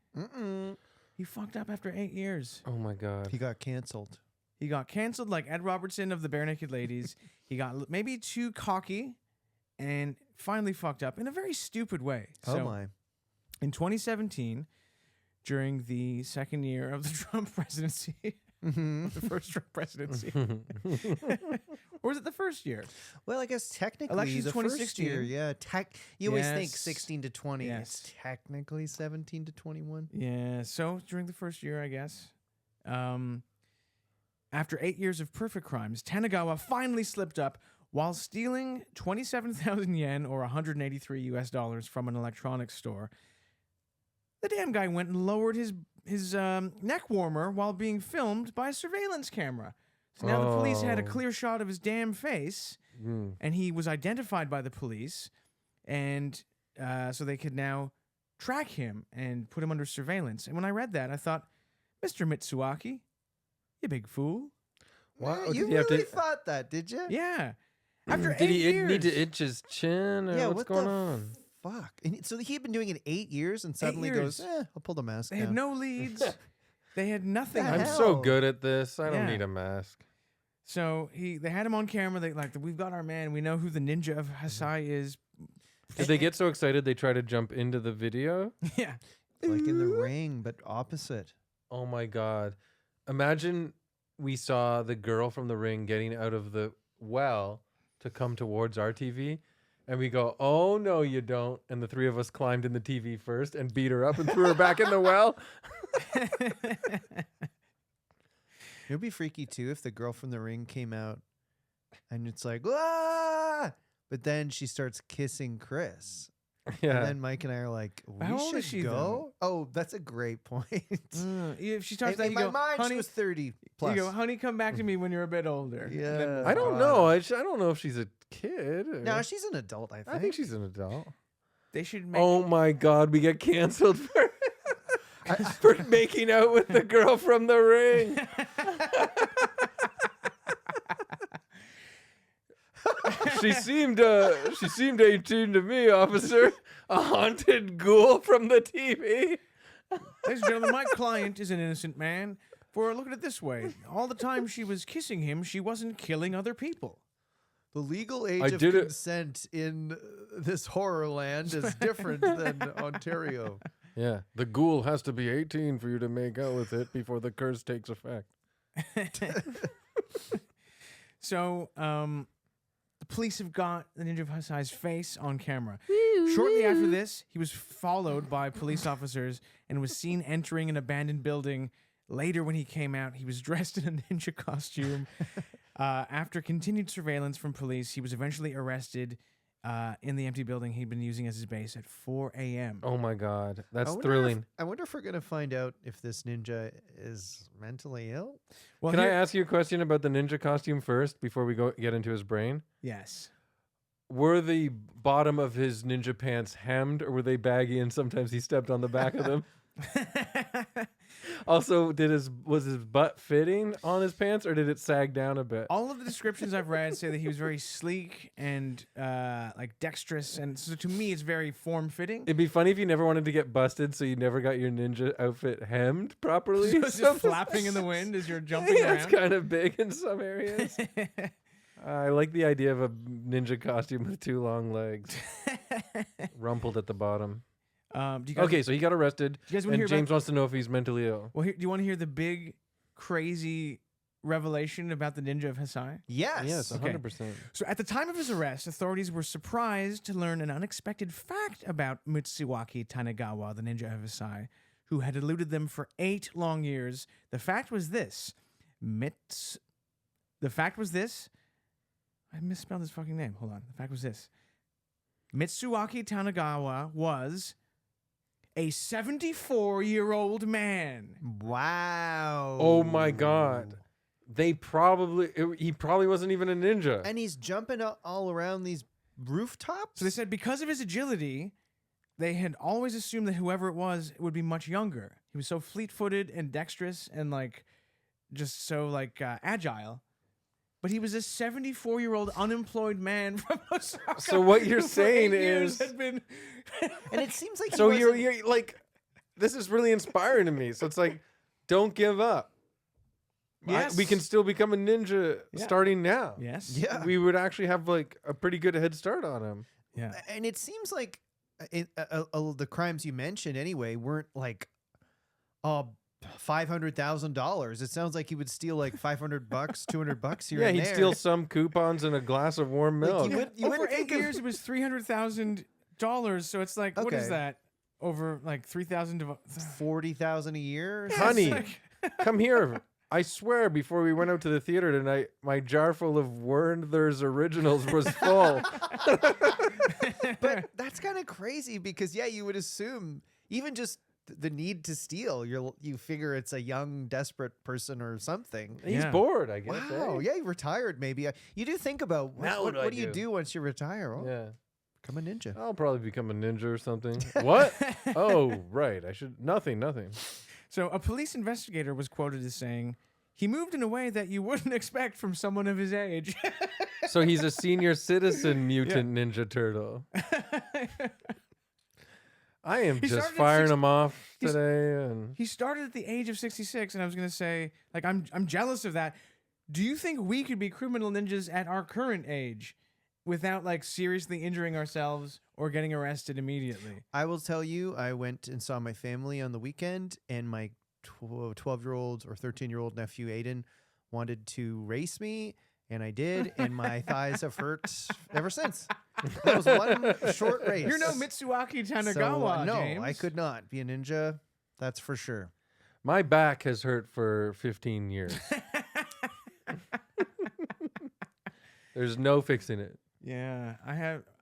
Speaker 2: He fucked up after 8 years.
Speaker 1: Oh my God.
Speaker 3: He got canceled.
Speaker 2: He got canceled like Ed Robertson of the Bare Naked Ladies. He got maybe too cocky and finally fucked up in a very stupid way.
Speaker 3: Oh
Speaker 2: So,
Speaker 3: my.
Speaker 2: in 2017, during the second year of the Trump presidency, the first Trump presidency, or was it the first year?
Speaker 3: Well, I guess technically
Speaker 2: Election's
Speaker 3: the first
Speaker 2: 2016.
Speaker 3: year, yeah. You always think
Speaker 2: Yes.
Speaker 3: 16 to 20.
Speaker 2: Yes.
Speaker 3: It's technically 17 to 21.
Speaker 2: Yeah, so during the first year, I guess. After 8 years of perfect crimes, Tanagawa finally slipped up while stealing 27,000 yen or $183 from an electronics store. The damn guy went and lowered his neck warmer while being filmed by a surveillance camera. So now the police had a
Speaker 1: Oh.
Speaker 2: clear shot of his damn face. And he was identified by the police, and so they could now track him and put him under surveillance. And when I read that, I thought, Mr. Mitsuaki, you big fool.
Speaker 1: Wow,
Speaker 3: You
Speaker 1: did he have
Speaker 3: really
Speaker 1: to-
Speaker 3: thought that, did you?
Speaker 2: Yeah. After
Speaker 1: Did
Speaker 2: 8
Speaker 1: he
Speaker 2: years.
Speaker 1: need to itch his chin? Or
Speaker 3: Yeah,
Speaker 1: what's
Speaker 3: what
Speaker 1: going
Speaker 3: the
Speaker 1: on?
Speaker 3: Fuck. And so he had been doing it 8 years and suddenly
Speaker 2: years.
Speaker 3: goes, I'll pull the mask
Speaker 2: They
Speaker 3: down.
Speaker 2: had no leads. They had nothing.
Speaker 3: The
Speaker 1: I'm
Speaker 3: hell?
Speaker 1: so good at this. I don't
Speaker 2: Yeah.
Speaker 1: need a mask.
Speaker 2: So they had him on camera. They we've got our man. We know who the ninja of Heisei is.
Speaker 1: Did they get so excited they try to jump into the video?
Speaker 2: Yeah.
Speaker 3: It's like in the ring, but opposite.
Speaker 1: Oh my god. Imagine we saw the girl from the ring getting out of the well to come towards our TV. And we go, oh, no, you don't. And the three of us climbed in the TV first and beat her up and threw her back in the well.
Speaker 3: It would be freaky too if the girl from the ring came out and it's like, ah! But then she starts kissing Chris. And
Speaker 1: Yeah.
Speaker 3: then Mike and I are like, we
Speaker 2: How old
Speaker 3: should
Speaker 2: is she,
Speaker 3: go. Oh, that's a great point.
Speaker 2: If she starts
Speaker 3: in
Speaker 2: that,
Speaker 3: in
Speaker 2: you
Speaker 3: my
Speaker 2: go,
Speaker 3: mind,
Speaker 2: honey,
Speaker 3: she was 30 plus.
Speaker 2: you go, honey, come back to me when you're a bit older. And
Speaker 3: Yeah.
Speaker 2: then-
Speaker 1: I don't know. I don't know if she's a kid. or-
Speaker 3: No, she's an adult, I think.
Speaker 1: I think she's an adult.
Speaker 2: They should make.
Speaker 1: Oh my god, we get canceled for making out with the girl from the ring. She seemed 18 to me, officer. A haunted ghoul from the TV.
Speaker 2: Ladies and gentlemen, my client is an innocent man. For look at it this way: all the time she was kissing him, she wasn't killing other people.
Speaker 3: The legal age
Speaker 1: I
Speaker 3: of
Speaker 1: did it-
Speaker 3: consent in this horror land is different than Ontario.
Speaker 1: Yeah, the ghoul has to be 18 for you to make out with it before the curse takes effect.
Speaker 2: So, the police have got the Ninja of Heisei's face on camera. Shortly after this, he was followed by police officers and was seen entering an abandoned building. Later, when he came out, he was dressed in a ninja costume. After continued surveillance from police, he was eventually arrested in the empty building he'd been using as his base at 4 a.m.
Speaker 1: Oh my god, that's
Speaker 3: I wonder
Speaker 1: thrilling.
Speaker 3: I wonder if we're going to find out if this ninja is mentally ill.
Speaker 2: Well,
Speaker 1: Can I
Speaker 2: here-
Speaker 1: ask you a question about the ninja costume first before we get into his brain?
Speaker 2: Yes.
Speaker 1: Were the bottom of his ninja pants hemmed or were they baggy and sometimes he stepped on the back of them? Also, was his butt fitting on his pants or did it sag down a bit?
Speaker 2: All of the descriptions I've read say that he was very sleek and like dexterous, and so to me, it's very form-fitting.
Speaker 1: It'd be funny if you never wanted to get busted, so you never got your ninja outfit hemmed properly.
Speaker 2: So it's just flapping in the wind as you're jumping
Speaker 1: Yeah, it's
Speaker 2: around.
Speaker 1: kind of big in some areas. I like the idea of a ninja costume with two long legs, rumpled at the bottom.
Speaker 2: Do you guys,
Speaker 1: Okay, so he got arrested,
Speaker 2: do you guys want to
Speaker 1: and
Speaker 2: hear
Speaker 1: James
Speaker 2: about?
Speaker 1: wants to know if he's mentally ill.
Speaker 2: Well, do you want to hear the big, crazy revelation about the Ninja of Heisei?
Speaker 3: Yes.
Speaker 1: Yes,
Speaker 2: Okay.
Speaker 1: 100%.
Speaker 2: So at the time of his arrest, authorities were surprised to learn an unexpected fact about Mitsuaki Tanagawa, the Ninja of Heisei, who had eluded them for 8 long years. The fact was this. I misspelled his fucking name. Hold on. The fact was this. Mitsuaki Tanagawa was a 74-year-old man.
Speaker 3: Wow.
Speaker 1: Oh my god. He probably wasn't even a ninja.
Speaker 3: And he's jumping all around these rooftops?
Speaker 2: So they said because of his agility, they had always assumed that whoever it was would be much younger. He was so fleet-footed and dexterous and just so agile. But he was a 74-year-old unemployed man from Osaka.
Speaker 1: So what you're
Speaker 2: who for
Speaker 1: saying
Speaker 2: 8 years
Speaker 1: is-
Speaker 2: had been
Speaker 3: And it seems like
Speaker 1: So
Speaker 3: he
Speaker 1: you're
Speaker 3: wasn't-
Speaker 1: like, this is really inspiring to me. So it's like, don't give up.
Speaker 2: Yes.
Speaker 1: We can still become a ninja
Speaker 2: Yeah.
Speaker 1: starting now.
Speaker 2: Yes.
Speaker 3: Yeah.
Speaker 1: We would actually have like a pretty good head start on him.
Speaker 2: Yeah.
Speaker 3: And it seems like the crimes you mentioned anyway weren't like $500,000. It sounds like he would steal like $500, $200 here
Speaker 1: Yeah,
Speaker 3: and
Speaker 1: he'd
Speaker 3: there.
Speaker 1: steal some coupons and a glass of warm
Speaker 3: Like,
Speaker 1: milk.
Speaker 3: you would-
Speaker 2: Over
Speaker 3: wouldn't
Speaker 2: 8
Speaker 3: think of-
Speaker 2: years, it was $300,000. So it's like, what is
Speaker 3: Okay.
Speaker 2: that? Over like 3,000
Speaker 3: $40,000 a year.
Speaker 2: Yeah,
Speaker 1: Honey.
Speaker 2: it's like-
Speaker 1: Come here. I swear, before we went out to the theater tonight, my jar full of Werther's Originals was full.
Speaker 3: But that's kind of crazy because you would assume even just the need to steal. You figure it's a young, desperate person or something.
Speaker 1: He's
Speaker 2: Yeah.
Speaker 1: bored, I guess.
Speaker 3: Wow.
Speaker 1: eh?
Speaker 3: Yeah, you retired maybe. You do think about
Speaker 6: Now
Speaker 3: what
Speaker 6: what do I
Speaker 3: do you
Speaker 6: do?
Speaker 3: do once you retire? Oh,
Speaker 1: Yeah.
Speaker 3: become a ninja.
Speaker 1: I'll probably become a ninja or something. What? Oh, right. I should. Nothing.
Speaker 2: So a police investigator was quoted as saying, "He moved in a way that you wouldn't expect from someone of his age."
Speaker 1: So he's a senior citizen mutant ninja turtle. I am
Speaker 2: He
Speaker 1: just
Speaker 2: started at
Speaker 1: firing
Speaker 2: 60
Speaker 1: him off
Speaker 2: he's-
Speaker 1: today. And
Speaker 2: He started at the age of 66, and I was going to say, like, I'm jealous of that. Do you think we could be criminal ninjas at our current age without, like, seriously injuring ourselves or getting arrested immediately?
Speaker 3: I will tell you, I went and saw my family on the weekend, and my 12-year-old or 13-year-old nephew Aiden wanted to race me, and I did, and my thighs have hurt ever since. That was one short race.
Speaker 2: You're no Mitsuaki
Speaker 3: So,
Speaker 2: Tanagawa,
Speaker 3: no,
Speaker 2: James.
Speaker 3: I could not be a ninja. That's for sure.
Speaker 1: my back has hurt for 15 years. There's no fixing it.
Speaker 2: Yeah,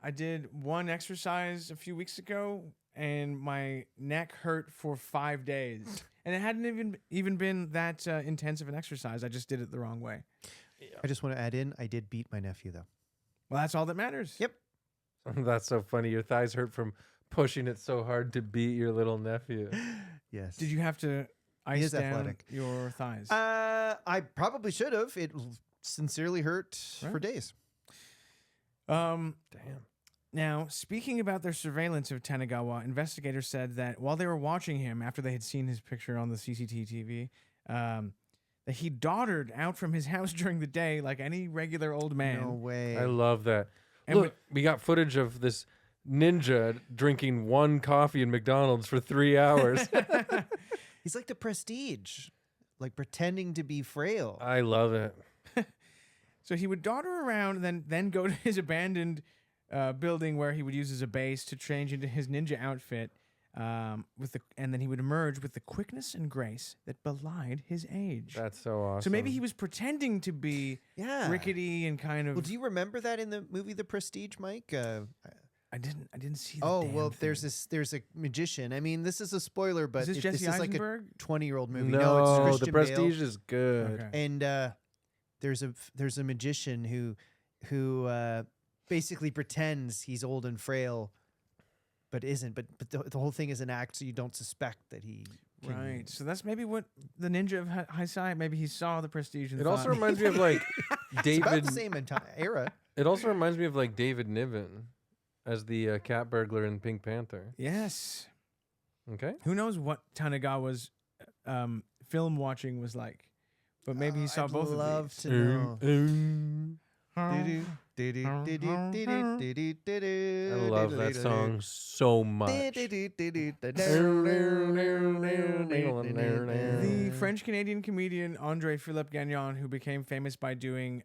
Speaker 2: I did one exercise a few weeks ago, and my neck hurt for 5 days, and it hadn't even been that intense of an exercise. I just did it the wrong way.
Speaker 3: I just want to add in, I did beat my nephew, though.
Speaker 2: Well, that's all that matters.
Speaker 3: Yep.
Speaker 1: That's so funny. Your thighs hurt from pushing it so hard to beat your little nephew.
Speaker 3: Yes.
Speaker 2: Did you have to ice
Speaker 3: is
Speaker 2: down
Speaker 3: athletic.
Speaker 2: your thighs?
Speaker 3: I probably should have. It sincerely hurt for
Speaker 2: Right.
Speaker 3: days.
Speaker 1: Damn.
Speaker 2: Now, speaking about their surveillance of Tanagawa, investigators said that while they were watching him after they had seen his picture on the CCTV, that he doddered out from his house during the day like any regular old man.
Speaker 3: No way.
Speaker 1: I love that.
Speaker 2: And
Speaker 1: Look, we got footage of this ninja drinking one coffee in McDonald's for 3 hours.
Speaker 3: He's like the Prestige, like pretending to be frail.
Speaker 1: I love it.
Speaker 2: So he would dodder around and then go to his abandoned building where he would use as a base to change into his ninja outfit. And then he would emerge with the quickness and grace that belied his age.
Speaker 1: That's so awesome.
Speaker 2: So maybe he was pretending to be
Speaker 3: Yeah.
Speaker 2: rickety and kind of.
Speaker 3: Well, do you remember that in the movie The Prestige, Mike?
Speaker 2: I didn't see. The
Speaker 3: Oh
Speaker 2: damn
Speaker 3: well,
Speaker 2: thing.
Speaker 3: there's a magician. I mean, this is a spoiler, but
Speaker 2: Is this
Speaker 3: this
Speaker 2: Jesse
Speaker 3: is like a
Speaker 2: Eisenberg?
Speaker 3: 20-year-old movie.
Speaker 1: No,
Speaker 3: it's
Speaker 1: the
Speaker 3: Christian Bale.
Speaker 1: Prestige is good.
Speaker 2: Okay.
Speaker 3: And there's a magician who basically pretends he's old and frail, but isn't. But the whole thing is an act, so you don't suspect that he. Can,
Speaker 2: Right. So that's maybe what the ninja of Heisei. Maybe he saw the Prestige and
Speaker 1: It
Speaker 2: thought,
Speaker 1: also reminds me of like
Speaker 3: It's about
Speaker 1: David.
Speaker 3: the same era.
Speaker 1: It also reminds me of like David Niven as the cat burglar in Pink Panther.
Speaker 2: Yes.
Speaker 1: Okay.
Speaker 2: Who knows what Tanagawa's film watching was like? But maybe he saw
Speaker 3: I'd
Speaker 2: both
Speaker 3: love
Speaker 2: of these.
Speaker 3: to know.
Speaker 1: I
Speaker 3: I
Speaker 1: love that song so much.
Speaker 2: The French-Canadian comedian Andre Philippe Gagnon, who became famous by doing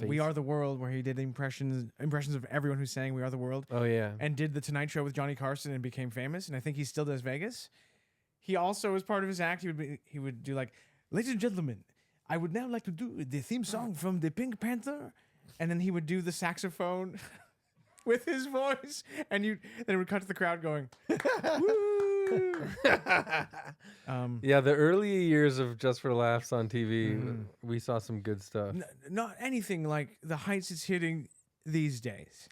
Speaker 2: "We Are the World," where he did impressions of everyone who sang "We Are the World,"
Speaker 1: Oh yeah.
Speaker 2: and did the Tonight Show with Johnny Carson and became famous. And I think he still does Vegas. He also, as part of his act, he would do like, "Ladies and gentlemen, I would now like to do the theme song from the Pink Panther," and then he would do the saxophone with his voice, and then it would cut to the crowd going, "Woo!"
Speaker 1: Yeah, the early years of Just for Laughs on TV, we saw some good stuff.
Speaker 2: Not anything like the heights it's hitting these days.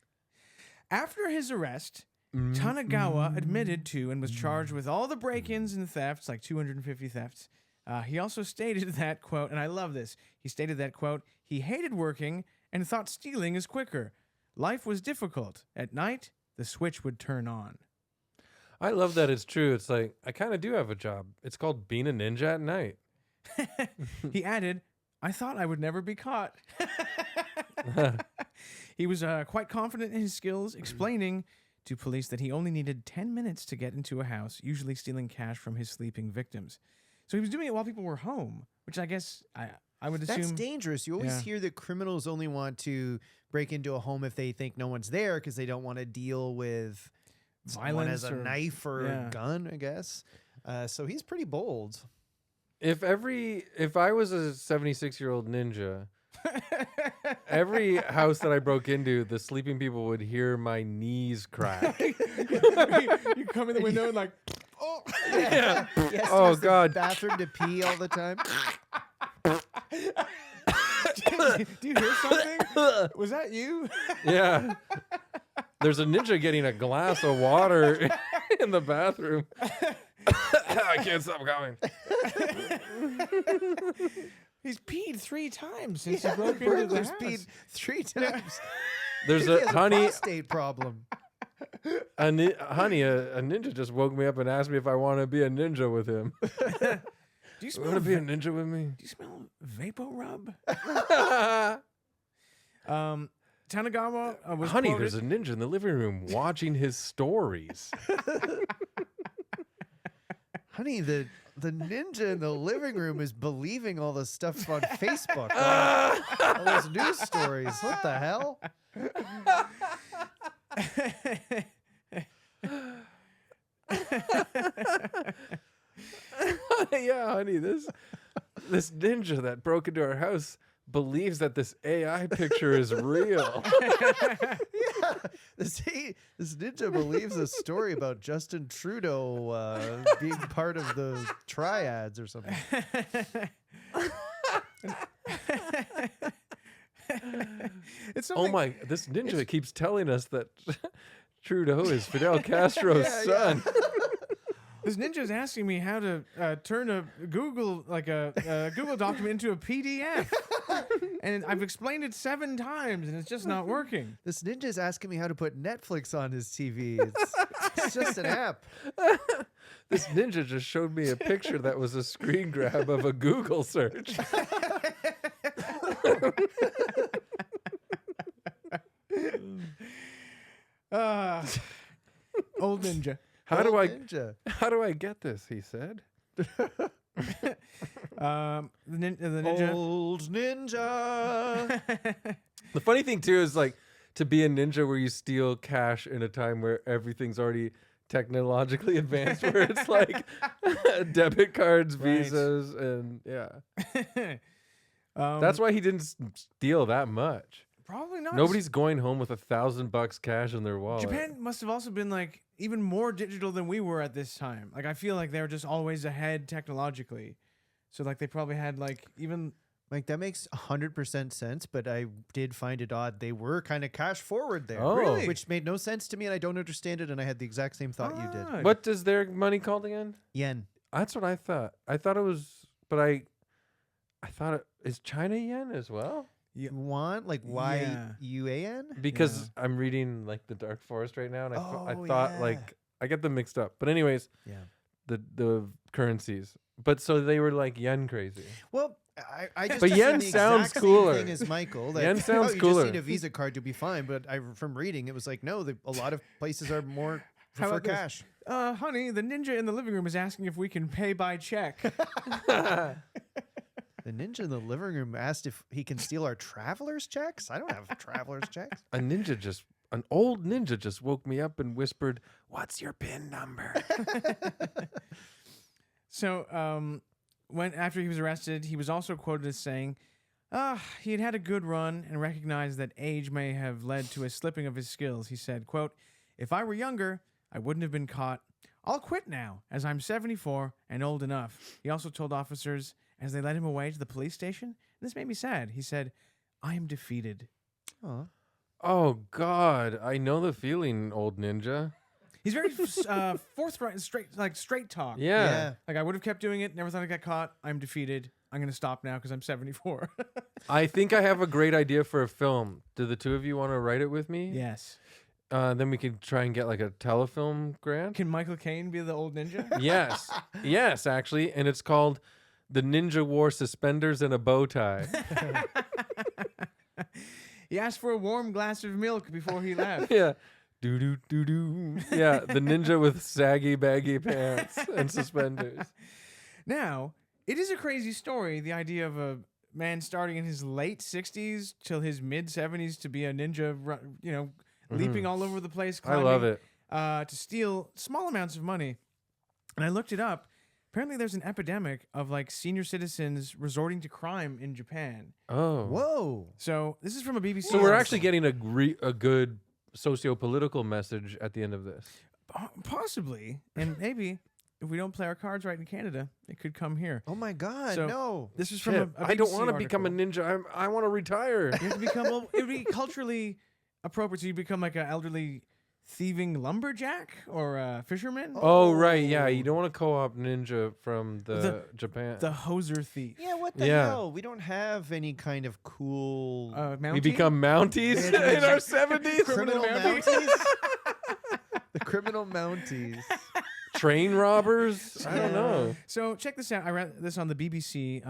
Speaker 2: After his arrest, Tanagawa admitted to and was charged with all the break-ins and thefts, like 250 thefts. He also stated that, quote, and I love this, he stated that, quote, he hated working and thought stealing is quicker. Life was difficult. At night, the switch would turn on.
Speaker 1: I love that it's true. It's like, I kind of do have a job. It's called being a ninja at night.
Speaker 2: He added, I thought I would never be caught. He was quite confident in his skills, explaining to police that he only needed 10 minutes to get into a house, usually stealing cash from his sleeping victims. So he was doing it while people were home, which I guess I would assume.
Speaker 3: That's dangerous. You always
Speaker 2: Yeah.
Speaker 3: hear that criminals only want to break into a home if they think no one's there because they don't want to deal with someone has
Speaker 2: Violence
Speaker 3: a
Speaker 2: or-
Speaker 3: knife or
Speaker 2: yeah.
Speaker 3: a gun, I guess. So he's pretty bold.
Speaker 1: If I was a 76-year-old ninja, every house that I broke into, the sleeping people would hear my knees crack.
Speaker 2: You come in the window and like,
Speaker 1: Yeah.
Speaker 3: He has to
Speaker 1: Oh,
Speaker 3: use the
Speaker 1: God.
Speaker 3: bathroom to pee all the time.
Speaker 2: Do you hear something? Was that you?
Speaker 1: Yeah. There's a ninja getting a glass of water in the bathroom. I can't stop going.
Speaker 2: He's peed 3 times since he broke into
Speaker 3: Burglar
Speaker 2: the house.
Speaker 3: speed 3 times.
Speaker 1: There's
Speaker 3: He
Speaker 1: a
Speaker 3: has a
Speaker 1: honey.
Speaker 3: prostate problem.
Speaker 1: A ninja just woke me up and asked me if I want to be a ninja with him.
Speaker 2: Do you
Speaker 1: You want to
Speaker 2: smell?
Speaker 1: be a ninja with me?
Speaker 2: Do you smell Vapo Rub? Tanagawa was
Speaker 1: Honey,
Speaker 2: quoted,
Speaker 1: there's a ninja in the living room watching his stories.
Speaker 3: Honey, the ninja in the living room is believing all the stuff on Facebook. All those news stories. What the hell?
Speaker 1: Yeah, honey, this ninja that broke into our house believes that this AI picture is real.
Speaker 3: Yeah, this ninja believes a story about Justin Trudeau being part of the triads or something.
Speaker 2: it's
Speaker 1: Oh
Speaker 2: something,
Speaker 1: my, this ninja keeps telling us that Trudeau is Fidel Castro's son.
Speaker 2: This ninja's asking me how to turn a Google Google document into a PDF, and I've explained it 7 times, and it's just not working.
Speaker 3: This ninja is asking me how to put Netflix on his TV. It's just an app.
Speaker 1: This ninja just showed me a picture that was a screen grab of a Google search.
Speaker 2: Old ninja.
Speaker 1: How do
Speaker 3: Old
Speaker 1: I
Speaker 3: ninja.
Speaker 1: how do I get this? He said.
Speaker 2: The ninja.
Speaker 3: Old ninja.
Speaker 1: The funny thing too is like to be a ninja where you steal cash in a time where everything's already technologically advanced, where it's like debit cards,
Speaker 2: Right.
Speaker 1: visas, and yeah.
Speaker 2: Um,
Speaker 1: That's why he didn't steal that much.
Speaker 2: probably not.
Speaker 1: Nobody's going home with $1,000 cash in their wallet.
Speaker 2: Japan must have also been like even more digital than we were at this time. Like I feel like they were just always ahead technologically. So like they probably had like even
Speaker 3: Like that makes 100% sense, but I did find it odd. They were kind of cash forward there,
Speaker 1: Oh. Really?
Speaker 3: which made no sense to me, and I don't understand it. And I had the exact same thought you did.
Speaker 2: Ah,
Speaker 1: What is their money called again?
Speaker 3: Yen.
Speaker 1: That's what I thought. I thought it was, but I thought it is China yen as well.
Speaker 3: Yuan, like
Speaker 2: Yeah.
Speaker 3: YUAN.
Speaker 1: Because I'm reading like the Dark Forest right now, and I
Speaker 3: Oh,
Speaker 1: thought
Speaker 3: yeah.
Speaker 1: like I get them mixed up. But anyways,
Speaker 3: Yeah.
Speaker 1: the currencies. But so they were like yen crazy.
Speaker 3: Well, I just
Speaker 1: But
Speaker 3: assumed
Speaker 1: yen
Speaker 3: the
Speaker 1: sounds
Speaker 3: exact
Speaker 1: cooler.
Speaker 3: Same thing as Michael. That,
Speaker 1: Yen sounds
Speaker 3: you
Speaker 1: cooler.
Speaker 3: just need a Visa card to be fine. But from reading, it was like no. A lot of places are more
Speaker 2: How
Speaker 3: for
Speaker 2: about this?
Speaker 3: cash.
Speaker 2: honey, the ninja in the living room is asking if we can pay by check.
Speaker 3: The ninja in the living room asked if he can steal our traveler's checks. I don't have traveler's checks.
Speaker 1: An old ninja just woke me up and whispered, "What's your PIN number?"
Speaker 2: So, when after he was arrested, he was also quoted as saying, he had a good run and recognized that age may have led to a slipping of his skills. He said, quote, "If I were younger, I wouldn't have been caught. I'll quit now, as I'm 74 and old enough." He also told officers as they led him away to the police station, this made me sad. He said, "I am defeated."
Speaker 3: Aw.
Speaker 1: Oh God, I know the feeling, old ninja.
Speaker 2: He's very forthright and straight talk.
Speaker 1: Yeah.
Speaker 2: Like, I would have kept doing it, never thought I'd get caught. I'm defeated. I'm going to stop now because I'm 74.
Speaker 1: I think I have a great idea for a film. Do the two of you want to write it with me?
Speaker 2: Yes.
Speaker 1: Then we can try and get like a telefilm grant.
Speaker 2: Can Michael Caine be the old ninja?
Speaker 1: Yes. Yes, actually. And it's called The Ninja Wore Suspenders and a Bow Tie.
Speaker 2: He asked for a warm glass of milk before he left.
Speaker 1: Yeah. Doo doo doo doo. Yeah, the ninja with saggy, baggy pants and suspenders.
Speaker 2: Now, it is a crazy story, the idea of a man starting in his late 60s till his mid 70s to be a ninja, leaping all over the place.
Speaker 1: I love it.
Speaker 2: To steal small amounts of money. And I looked it up. Apparently, there's an epidemic of like senior citizens resorting to crime in Japan.
Speaker 1: Oh.
Speaker 3: Whoa.
Speaker 2: So this is from a BBC.
Speaker 1: So we're
Speaker 2: article.
Speaker 1: actually getting a good socio-political message at the end of this.
Speaker 2: Possibly, and maybe if we don't play our cards right in Canada, it could come here.
Speaker 3: Oh my God,
Speaker 2: So-
Speaker 3: no.
Speaker 2: This is from
Speaker 1: Shit,
Speaker 2: a
Speaker 1: I don't
Speaker 2: BBC
Speaker 1: want to become a
Speaker 2: article.
Speaker 1: ninja. I want to retire.
Speaker 2: You have to become. Well, it would be culturally appropriate. So you become like an elderly thieving lumberjack or a fisherman.
Speaker 1: Oh, right. Yeah. You don't want to co-op ninja from Japan.
Speaker 2: The hoser thief.
Speaker 3: Yeah, what the
Speaker 1: Yeah.
Speaker 3: hell? We don't have any kind of cool
Speaker 1: we
Speaker 2: Mountie?
Speaker 1: become Mounties
Speaker 3: Yeah,
Speaker 1: in our 70s.
Speaker 3: criminal
Speaker 2: Mounties.
Speaker 3: Mounties. The criminal Mounties.
Speaker 1: Train robbers? I don't know.
Speaker 2: So check this out. I read this on the BBC.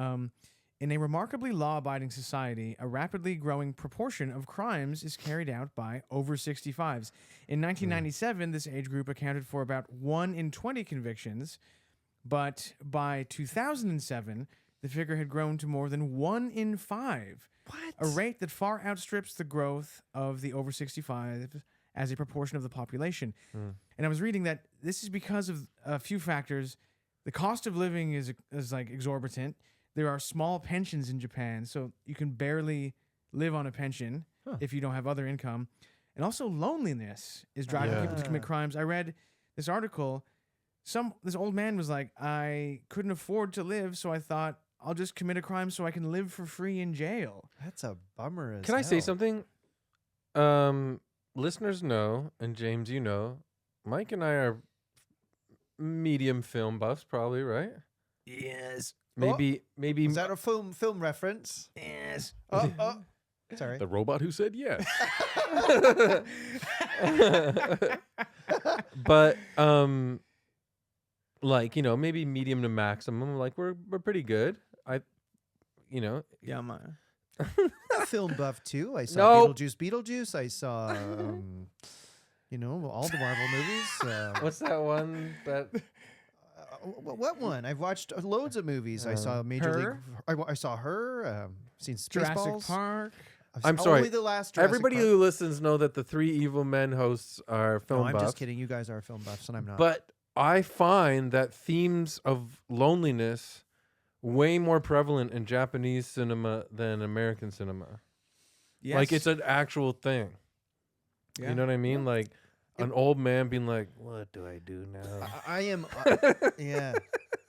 Speaker 2: In a remarkably law-abiding society, a rapidly growing proportion of crimes is carried out by over 65s. In 1997, this age group accounted for about 1 in 20 convictions, but by 2007, the figure had grown to more than 1 in 5.
Speaker 3: What?
Speaker 2: A rate that far outstrips the growth of the over 65 as a proportion of the population. And I was reading that this is because of a few factors. The cost of living is like exorbitant. There are small pensions in Japan, so you can barely live on a pension if you don't have other income. And also loneliness is driving people to commit crimes. I read this article. This old man was like, I couldn't afford to live, so I thought I'll just commit a crime so I can live for free in jail.
Speaker 3: That's a bummer. As
Speaker 1: Can I say
Speaker 3: hell.
Speaker 1: something? Listeners know, and James, you know, Mike and I are medium film buffs, probably, right?
Speaker 6: Yes.
Speaker 1: Maybe
Speaker 3: Is that a film reference?
Speaker 6: Yes.
Speaker 3: Oh. Sorry.
Speaker 1: the robot who said yes. But like, you know, maybe medium to maximum. Like we're pretty good.
Speaker 2: Yeah, man.
Speaker 3: Film buff too. I saw
Speaker 1: Nope.
Speaker 3: Beetlejuice. I saw, all the Marvel movies.
Speaker 1: What's that one that
Speaker 3: What one? I've watched loads of movies. I saw Major
Speaker 2: Her?
Speaker 3: League. I saw her. Seen
Speaker 2: Jurassic
Speaker 3: Spaceballs.
Speaker 2: Park.
Speaker 3: I've
Speaker 1: I'm
Speaker 3: seen
Speaker 1: sorry.
Speaker 3: Only the last. Jurassic
Speaker 1: everybody
Speaker 3: Park.
Speaker 1: who listens know that the three evil men hosts are film
Speaker 3: No, I'm
Speaker 1: buffs.
Speaker 3: just kidding. You guys are film buffs, and I'm not.
Speaker 1: But I find that themes of loneliness way more prevalent in Japanese cinema than American cinema.
Speaker 2: Yes.
Speaker 1: Like it's an actual thing.
Speaker 2: Yeah.
Speaker 1: You know what I mean? Like an old man being like, "What do I do now?
Speaker 3: I am. Yeah.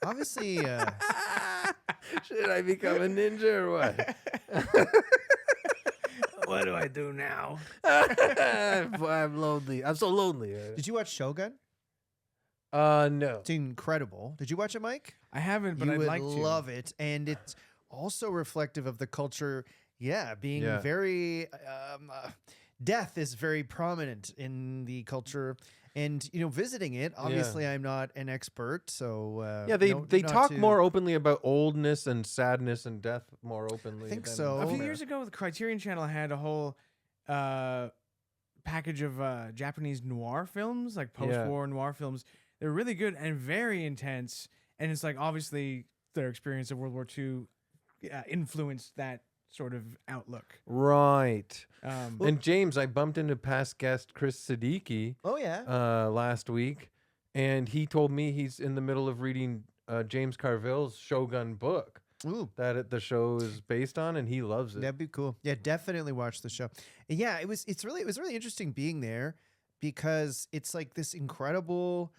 Speaker 3: Obviously.
Speaker 1: Should I become a ninja or what?"
Speaker 6: What do I do now?
Speaker 1: I'm lonely. I'm so lonely.
Speaker 3: Did you watch Shogun?
Speaker 1: No.
Speaker 3: It's incredible. Did you watch it, Mike?
Speaker 2: I haven't, but
Speaker 3: You
Speaker 2: I'd
Speaker 3: would
Speaker 2: like to.
Speaker 3: love it, and it's also reflective of the culture. Yeah, being
Speaker 1: Yeah.
Speaker 3: very death is very prominent in the culture, and visiting it. Obviously, I'm not an expert, so
Speaker 1: Yeah, they
Speaker 3: not
Speaker 1: talk
Speaker 3: to-
Speaker 1: more openly about oldness and sadness and death more openly.
Speaker 3: I think
Speaker 1: than
Speaker 3: so.
Speaker 2: A few
Speaker 3: Oh.
Speaker 2: years ago, the Criterion Channel had a whole package of Japanese noir films, like post-war noir films. They're really good and very intense. And it's like obviously their experience of World War II influenced that sort of outlook.
Speaker 1: Right.
Speaker 2: Um,
Speaker 1: And James, I bumped into past guest Chris Siddiqui
Speaker 3: Oh yeah.
Speaker 1: last week, and he told me he's in the middle of reading James Carville's Shogun book
Speaker 3: Ooh.
Speaker 1: that the show is based on, and he loves it.
Speaker 3: That'd be cool. Yeah, definitely watch the show. And yeah, it was really interesting being there because it's like this incredible,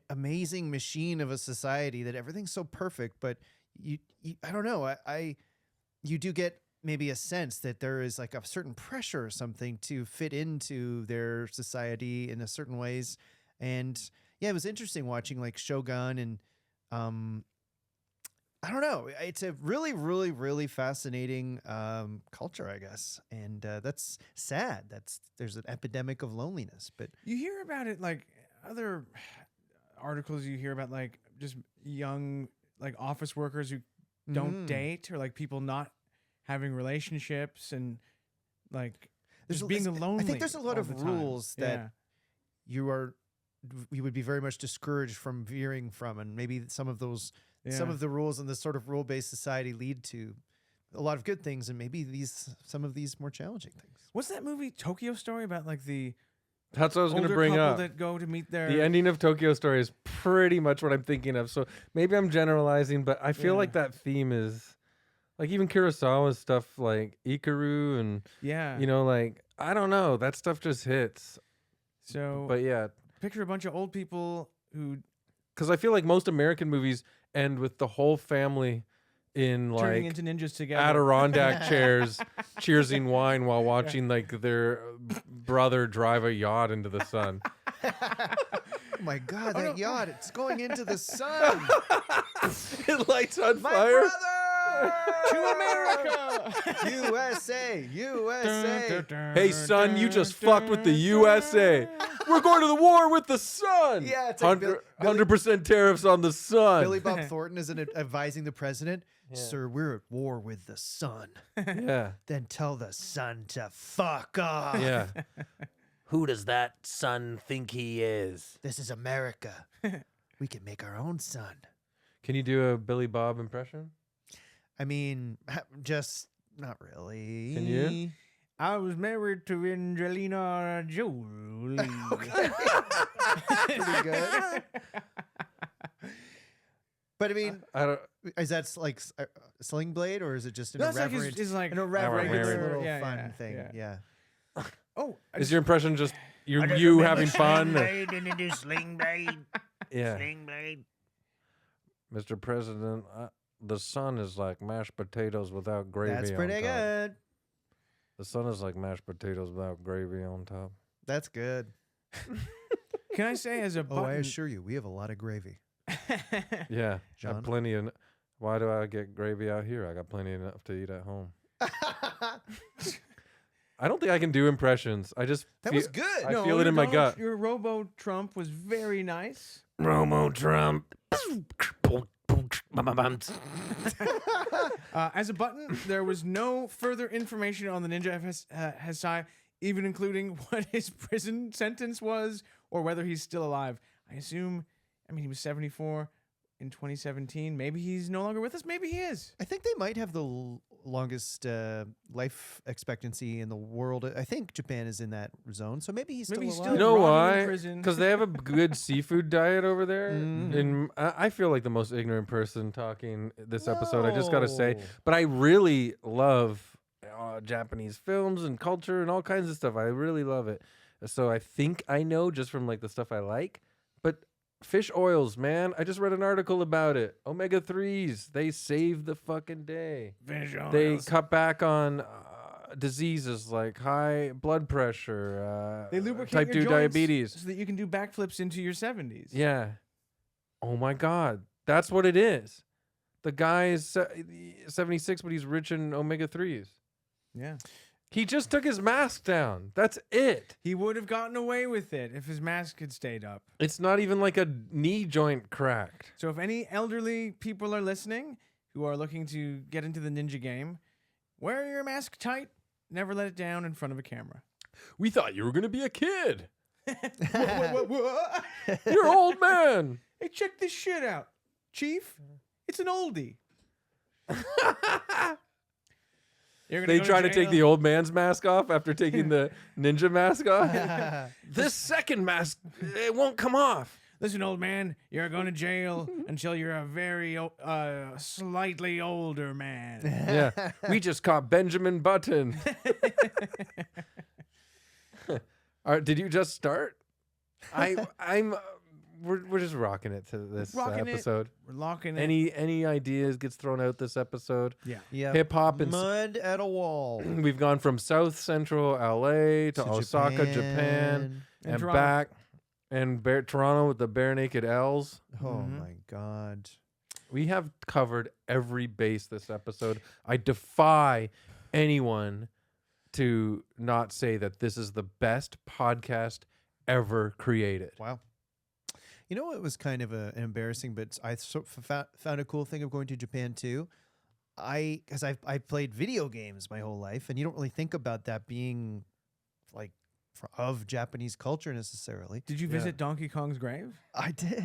Speaker 3: amazing machine of a society that everything's so perfect, but you I don't know, you do get maybe a sense that there is like a certain pressure or something to fit into their society in a certain ways. And yeah, it was interesting watching like Shogun and I don't know. It's a really, really, really fascinating culture, I guess, and that's sad. There's an epidemic of loneliness. But
Speaker 2: you hear about it like other articles you hear about like just young like office workers who don't date or like people not having relationships and like
Speaker 3: There's
Speaker 2: just being alone.
Speaker 3: I think there's a lot of rules that you would be very much discouraged from veering from, and maybe some of the rules in this sort of rule-based society lead to a lot of good things, and maybe some of these more challenging things.
Speaker 2: What's that movie Tokyo Story about like the
Speaker 1: That's what I was going
Speaker 2: older
Speaker 1: to bring
Speaker 2: couple
Speaker 1: up.
Speaker 2: that go to meet their
Speaker 1: The ending of Tokyo Story is pretty much what I'm thinking of. So maybe I'm generalizing, but I feel like that theme is like even Kurosawa's stuff, like Ikaru, and like I don't know, that stuff just hits.
Speaker 2: So
Speaker 1: But yeah,
Speaker 2: picture a bunch of old people who
Speaker 1: because I feel like most American movies end with the whole family in
Speaker 2: Turning
Speaker 1: like
Speaker 2: into ninjas together.
Speaker 1: Adirondack chairs, cheersing wine while watching like their brother drive a yacht into the sun.
Speaker 3: Oh my God, that yacht, it's going into the sun.
Speaker 1: It lights on
Speaker 3: My
Speaker 1: fire.
Speaker 3: brother!
Speaker 2: To America!
Speaker 3: USA! USA!
Speaker 1: Hey son, you just fucked with the USA. We're going to the war with the sun.
Speaker 3: Yeah, it's like
Speaker 1: 100% tariffs on the sun.
Speaker 3: Billy Bob Thornton is advising the president. Sir, we're at war with the sun.
Speaker 1: Yeah.
Speaker 3: Then tell the sun to fuck off.
Speaker 1: Yeah.
Speaker 6: Who does that son think he is?
Speaker 3: This is America. We can make our own sun.
Speaker 1: Can you do a Billy Bob impression?
Speaker 3: I mean, just not really.
Speaker 1: Can you?
Speaker 2: I was married to Angelina Jolie.
Speaker 3: Pretty good. But I mean,
Speaker 1: I don't.
Speaker 3: is that like a Sling Blade, or is it just an
Speaker 2: That's like
Speaker 3: irreverent,
Speaker 2: it's like
Speaker 3: an irreverent
Speaker 1: irreverent.
Speaker 3: little
Speaker 2: Yeah,
Speaker 3: fun
Speaker 2: yeah,
Speaker 3: thing?
Speaker 2: yeah.
Speaker 3: Yeah.
Speaker 2: Oh,
Speaker 1: Is your impression just you having fun? or-
Speaker 6: Didn't you do Sling Blade?
Speaker 1: Yeah.
Speaker 6: Sling Blade.
Speaker 1: Mr. President, the sun is like mashed potatoes without gravy
Speaker 3: That's
Speaker 1: on
Speaker 3: pretty
Speaker 1: top.
Speaker 3: good.
Speaker 1: The sun is like mashed potatoes without gravy on top.
Speaker 3: That's good.
Speaker 2: can I say as a
Speaker 3: Oh,
Speaker 2: button?
Speaker 3: I assure you, we have a lot of gravy.
Speaker 1: Yeah. I
Speaker 3: John?
Speaker 1: have plenty of. Why do I get gravy out here? I got plenty enough to eat at home. I don't think I can do impressions. I just
Speaker 3: That
Speaker 1: feel,
Speaker 3: was good.
Speaker 1: I feel it in my gut.
Speaker 2: Your Robo Trump was very nice.
Speaker 6: Romo Trump.
Speaker 2: As a button, there was no further information on the ninja Heisei, even including what his prison sentence was or whether he's still alive. I mean, he was 74 in 2017. Maybe he's no longer with us. Maybe he is.
Speaker 3: I think they might have the longest life expectancy in the world. I think Japan is in that zone, so maybe he's
Speaker 2: Maybe
Speaker 3: still
Speaker 2: he's
Speaker 3: alive.
Speaker 2: still
Speaker 1: You know
Speaker 2: rotting in
Speaker 1: why?
Speaker 2: prison.
Speaker 1: Because they have a good seafood diet over there.
Speaker 3: Mm.
Speaker 1: And I feel like the most ignorant person talking this episode. I just gotta say,
Speaker 2: No.
Speaker 1: but I really love Japanese films and culture and all kinds of stuff. I really love it. So I think I know just from like the stuff I like. But fish oils, man. I just read an article about it. Omega-3s, they save the fucking day. They cut back on diseases like high blood pressure,
Speaker 2: They lubricate
Speaker 1: type
Speaker 2: your
Speaker 1: 2
Speaker 2: joints
Speaker 1: diabetes.
Speaker 2: so that you can do backflips into your 70s.
Speaker 1: Yeah. Oh my God. That's what it is. The guy is 76, but he's rich in omega-3s.
Speaker 2: Yeah.
Speaker 1: He just took his mask down. That's it.
Speaker 2: He would have gotten away with it if his mask had stayed up.
Speaker 1: It's not even like a knee joint cracked.
Speaker 2: So if any elderly people are listening who are looking to get into the ninja game, wear your mask tight. Never let it down in front of a camera.
Speaker 1: We thought you were going to be a kid.
Speaker 2: What?
Speaker 1: You're an old man.
Speaker 2: Hey, check this shit out, Chief. It's an oldie. You're gonna
Speaker 1: They
Speaker 2: go
Speaker 1: try to take
Speaker 2: jail.
Speaker 1: the old man's mask off after taking the ninja mask off. This second mask, it won't come off.
Speaker 2: Listen, old man, you're going to jail until you're a very slightly older man.
Speaker 1: Yeah. We just caught Benjamin Button. All right, did you just start? We're just rocking it to this
Speaker 2: Rocking it.
Speaker 1: episode.
Speaker 2: We're locking it.
Speaker 1: Any ideas gets thrown out this episode?
Speaker 2: Yeah.
Speaker 3: Yeah.
Speaker 1: Hip hop and
Speaker 3: Mud at a wall.
Speaker 1: we've gone from South Central LA to Osaka, Japan,
Speaker 2: And
Speaker 1: and
Speaker 2: Toronto.
Speaker 1: back, and Toronto with the bare naked L's.
Speaker 3: Oh
Speaker 2: Mhm.
Speaker 3: my God.
Speaker 1: We have covered every base this episode. I defy anyone to not say that this is the best podcast ever created.
Speaker 3: Wow. You know what was kind of an embarrassing, but I found a cool thing of going to Japan too. Because I played video games my whole life, and you don't really think about that being like of Japanese culture necessarily.
Speaker 2: Did you visit Donkey Kong's grave?
Speaker 3: I did,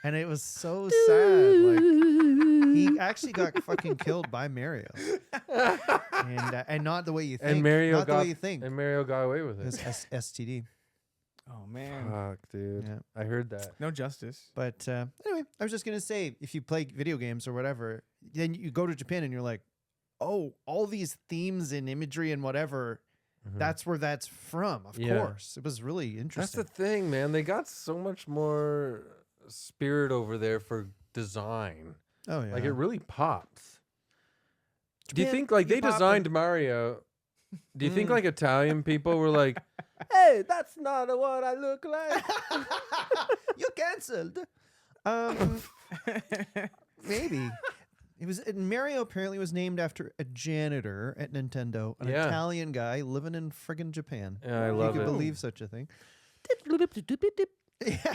Speaker 3: and it was so sad. Like he actually got fucking killed by Mario, and not the way you think.
Speaker 1: And Mario
Speaker 3: not the
Speaker 1: got
Speaker 3: way you think.
Speaker 1: and Mario got away with
Speaker 3: It was
Speaker 1: it.
Speaker 3: STD.
Speaker 2: Oh, man.
Speaker 1: Fuck, dude.
Speaker 3: Yeah.
Speaker 1: I heard that.
Speaker 2: No justice.
Speaker 3: But anyway, I was just gonna say, if you play video games or whatever, then you go to Japan and you're like, oh, all these themes and imagery and whatever, that's where that's from. Of
Speaker 1: Yeah.
Speaker 3: course, it was really
Speaker 1: That's
Speaker 3: interesting.
Speaker 1: the thing, man. They got so much more spirit over there for design.
Speaker 3: Oh yeah.
Speaker 1: Like it really pops. Do you
Speaker 2: Japan,
Speaker 1: think like
Speaker 2: you
Speaker 1: they
Speaker 2: poppin'.
Speaker 1: designed Mario? Do you think like Italian people were like, "Hey, that's not what I look like"?
Speaker 3: You're cancelled. Maybe. It was Mario apparently was named after a janitor at Nintendo, an
Speaker 1: Yeah.
Speaker 3: Italian guy living in friggin' Japan.
Speaker 1: Yeah, I love
Speaker 3: you
Speaker 1: it.
Speaker 3: could believe such a thing.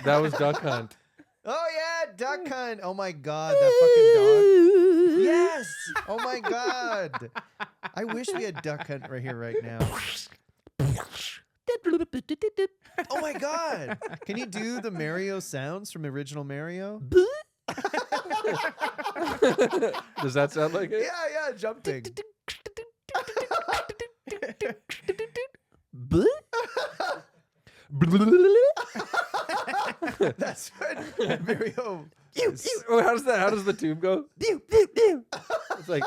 Speaker 1: That was Duck Hunt.
Speaker 3: Oh yeah, Duck Hunt. Oh my god, that fucking dog. Yes. Oh my god. I wish we had Duck Hunt right here right now. Oh my god. Can you do the Mario sounds from the original Mario?
Speaker 1: Does that sound like it?
Speaker 3: Yeah, jumping. That's what Mario.
Speaker 1: Oh, how does that? How does the tube go? It's like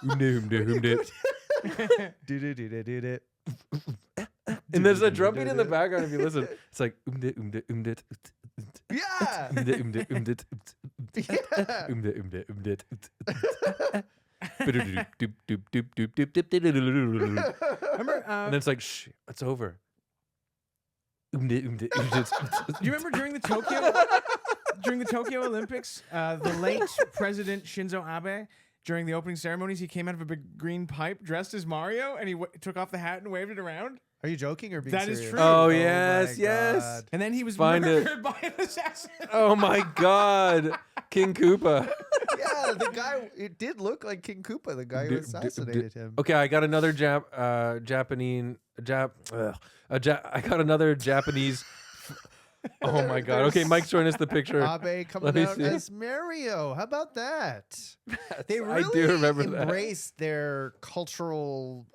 Speaker 3: Do-do-do-do-do.
Speaker 1: and there's a drum beat in the background if you listen. It's like
Speaker 3: Yeah.
Speaker 2: Remember?
Speaker 1: And it's like, shh, it's over.
Speaker 2: Do you remember during the Tokyo Olympics, the late President Shinzo Abe, during the opening ceremonies, he came out of a big green pipe dressed as Mario, and he took off the hat and waved it around.
Speaker 3: Are you joking or being
Speaker 2: That is
Speaker 3: serious?
Speaker 2: true.
Speaker 1: Oh,
Speaker 3: my
Speaker 1: yes, yes.
Speaker 3: God.
Speaker 2: And then he was
Speaker 1: Find it.
Speaker 2: murdered by an assassin.
Speaker 1: Oh my God, King Koopa.
Speaker 3: Yeah, the guy. It did look like King Koopa, the guy who assassinated him.
Speaker 1: Okay, I got another Japanese. I got another Japanese. Oh my God. Okay, Mike's showing us the picture.
Speaker 3: Abe coming
Speaker 1: Let me
Speaker 3: out
Speaker 1: see.
Speaker 3: as Mario. How about that? They
Speaker 1: I
Speaker 3: really
Speaker 1: do remember that.
Speaker 3: embraced their cultural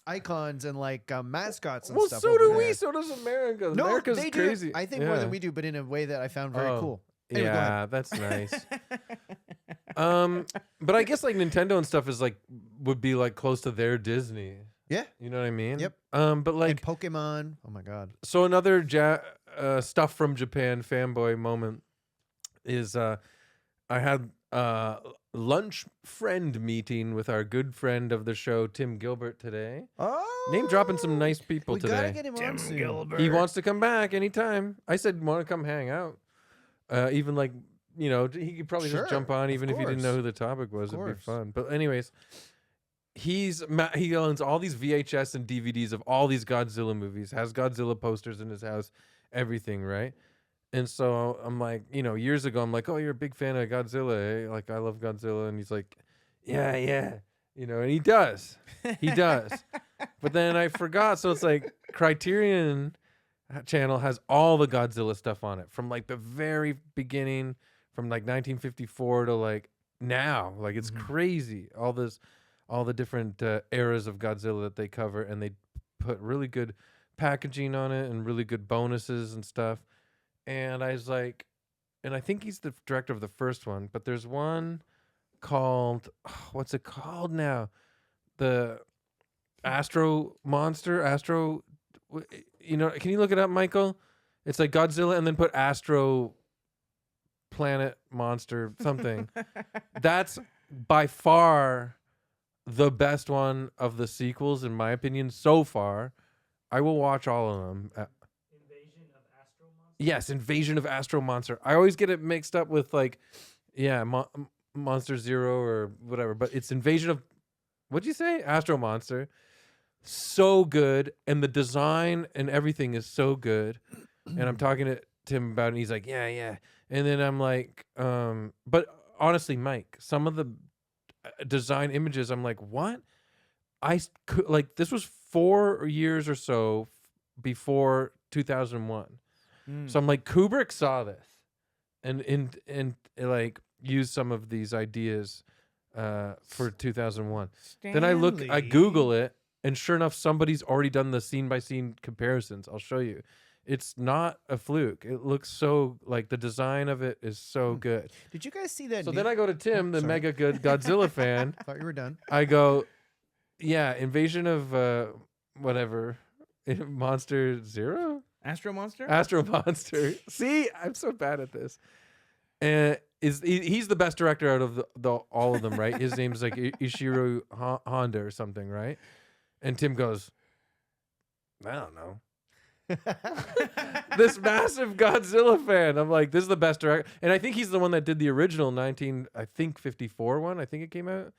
Speaker 3: icons and like mascots and
Speaker 1: Well,
Speaker 3: stuff.
Speaker 1: so
Speaker 3: over
Speaker 1: do
Speaker 3: there.
Speaker 1: we. So does America.
Speaker 3: No,
Speaker 1: America's
Speaker 3: they
Speaker 1: crazy.
Speaker 3: do. I think more than we do, but in a way that I found very
Speaker 1: Oh,
Speaker 3: cool. Anyway, go ahead.
Speaker 1: Yeah, that's nice. But I guess like Nintendo and stuff is like would be like close to their Disney.
Speaker 3: Yeah.
Speaker 1: You know what I mean?
Speaker 3: Yep.
Speaker 1: But like
Speaker 3: And Pokemon. Oh my God.
Speaker 1: so another stuff from Japan fanboy moment is I had lunch friend meeting with our good friend of the show Tim Gilbert today.
Speaker 3: Oh.
Speaker 1: Name dropping some nice people
Speaker 3: We
Speaker 1: today.
Speaker 3: gotta get him on soon.
Speaker 1: He wants to come back anytime. I said, want to come hang out? Even like, you know, he could probably
Speaker 3: Sure,
Speaker 1: just jump on
Speaker 3: of
Speaker 1: even if he didn't know
Speaker 3: course.
Speaker 1: who the topic was.
Speaker 3: Of
Speaker 1: It'd be
Speaker 3: course.
Speaker 1: fun. But anyways, he owns all these VHS and DVDs of all these Godzilla movies, has Godzilla posters in his house, everything, right? And so I'm like, you know, years ago, I'm like, oh, you're a big fan of Godzilla, eh? Like, I love Godzilla. And he's like, yeah. You know, and he does. He does. But then I forgot. So it's like Criterion Channel has all the Godzilla stuff on it from like the very beginning, from like 1954 to like now. Like it's crazy. All the different eras of Godzilla that they cover, and they put really good packaging on it and really good bonuses and stuff. And I was like, and I think he's the director of the first one, but there's one called what's it called now? The Astro Monster, you know, can you look it up, Michael? It's like Godzilla and then put Astro Planet Monster something. That's by far the best one of the sequels, in my opinion, so far. I will watch all of them.
Speaker 4: Invasion of Astro Monster.
Speaker 1: Yes, Invasion of Astro Monster. I always get it mixed up with like, yeah, Monster Zero or whatever, but it's Invasion of, what'd you say? Astro Monster. So good, and the design and everything is so good. And I'm talking to Tim about it, and he's like, yeah. And then I'm like, but honestly, Mike, some of the design images, I'm like, what? I could, like, this was 4 years or so before 2001. So I'm like, Kubrick saw this and like used some of these ideas for 2001. Then I Google it, and sure enough, somebody's already done the scene by scene comparisons. I'll show you. It's not a fluke. It looks so, like, the design of it is so good.
Speaker 3: Did you guys see that?
Speaker 1: So then I go to Tim, the
Speaker 3: sorry.
Speaker 1: mega good Godzilla fan.
Speaker 3: thought you were done.
Speaker 1: I go, yeah, Invasion of whatever, Monster Zero?
Speaker 2: Astro Monster?
Speaker 1: Astro Monster. See, I'm so bad at this. And he's the best director out of the all of them, right? His name's like Ishiro Honda or something, right? And Tim goes, I don't know. This massive Godzilla fan. I'm like, this is the best director. And I think he's the one that did the original 54 one. I think it came out,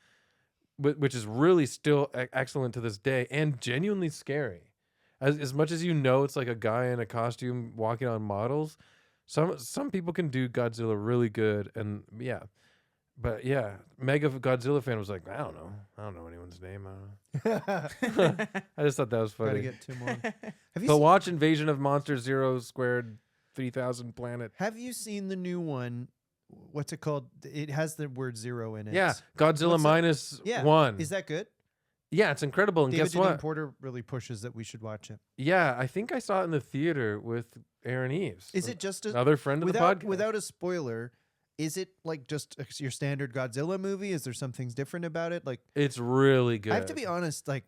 Speaker 1: which is really still excellent to this day and genuinely scary. As much as it's like a guy in a costume walking on models. Some people can do Godzilla really good, and yeah, but yeah, mega Godzilla fan was like, I don't know anyone's name. I just thought that was
Speaker 3: Gotta
Speaker 1: funny.
Speaker 3: get 2 more.
Speaker 1: But watch Invasion of Monsters Zero Squared 3000 Planet.
Speaker 3: Have you seen the new one? What's it called? It has the word 0 in it.
Speaker 1: Yeah, Godzilla
Speaker 3: What's that?
Speaker 1: minus
Speaker 3: Yeah.
Speaker 1: 1.
Speaker 3: Is that good?
Speaker 1: Yeah, it's incredible. And
Speaker 3: David
Speaker 1: guess what?
Speaker 3: Porter really pushes that we should watch it.
Speaker 1: Yeah, I think I saw it in the theater with Aaron Eves.
Speaker 3: Is it just
Speaker 1: another friend of the podcast?
Speaker 3: without a spoiler? Is it like just your standard Godzilla movie? Is there some things different about it? Like,
Speaker 1: It's really good.
Speaker 3: I have to be honest. Like,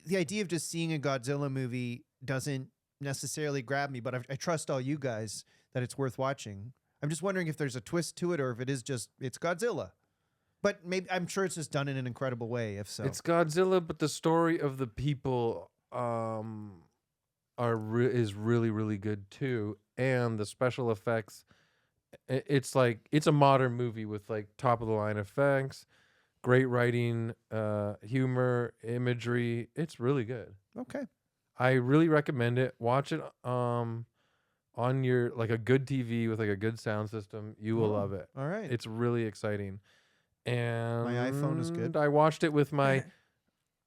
Speaker 3: the idea of just seeing a Godzilla movie doesn't necessarily grab me, but I trust all you guys that it's worth watching. I'm just wondering if there's a twist to it, or if it is just it's Godzilla. But maybe I'm sure it's just done in an incredible way. If so,
Speaker 1: It's Godzilla, but the story of the people is really, really good too, and the special effects. It's like it's a modern movie with like top of the line effects, great writing, humor, imagery. It's really good.
Speaker 3: okay.
Speaker 1: I really recommend it. Watch it on your like a good TV with like a good sound system. You will love it.
Speaker 3: All right.
Speaker 1: It's really exciting. And
Speaker 3: My iPhone is good.
Speaker 1: I watched it with my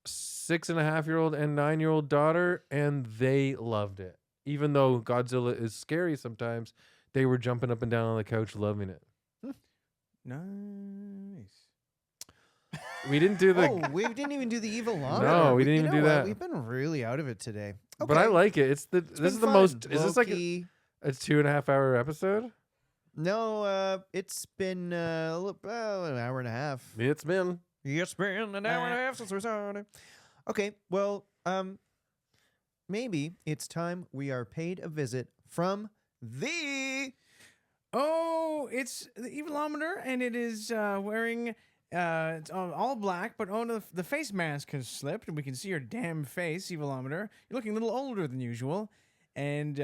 Speaker 1: 6.5-year-old and 9-year-old daughter, and they loved it. Even though Godzilla is scary sometimes, they were jumping up and down on the couch, loving it.
Speaker 2: Nice.
Speaker 1: We didn't do the,
Speaker 3: Oh, we didn't even do the evil law.
Speaker 1: No, we didn't even
Speaker 3: you
Speaker 1: do
Speaker 3: know what?
Speaker 1: that.
Speaker 3: We've been really out of it today.
Speaker 1: but I
Speaker 3: Okay.
Speaker 1: like it. This
Speaker 3: It's
Speaker 1: is
Speaker 3: been
Speaker 1: the
Speaker 3: fun.
Speaker 1: most. Is this like a
Speaker 3: Low-key.
Speaker 1: 2.5-hour episode?
Speaker 3: No, it's been an hour and a half.
Speaker 1: It's been.
Speaker 2: It's been an hour and a half since we started.
Speaker 3: Okay, well, maybe it's time we are paid a visit from the.
Speaker 2: Oh, it's the Evilometer, and it is wearing it's all black, but no, the face mask has slipped, and we can see your damn face, Evilometer. You're looking a little older than usual, and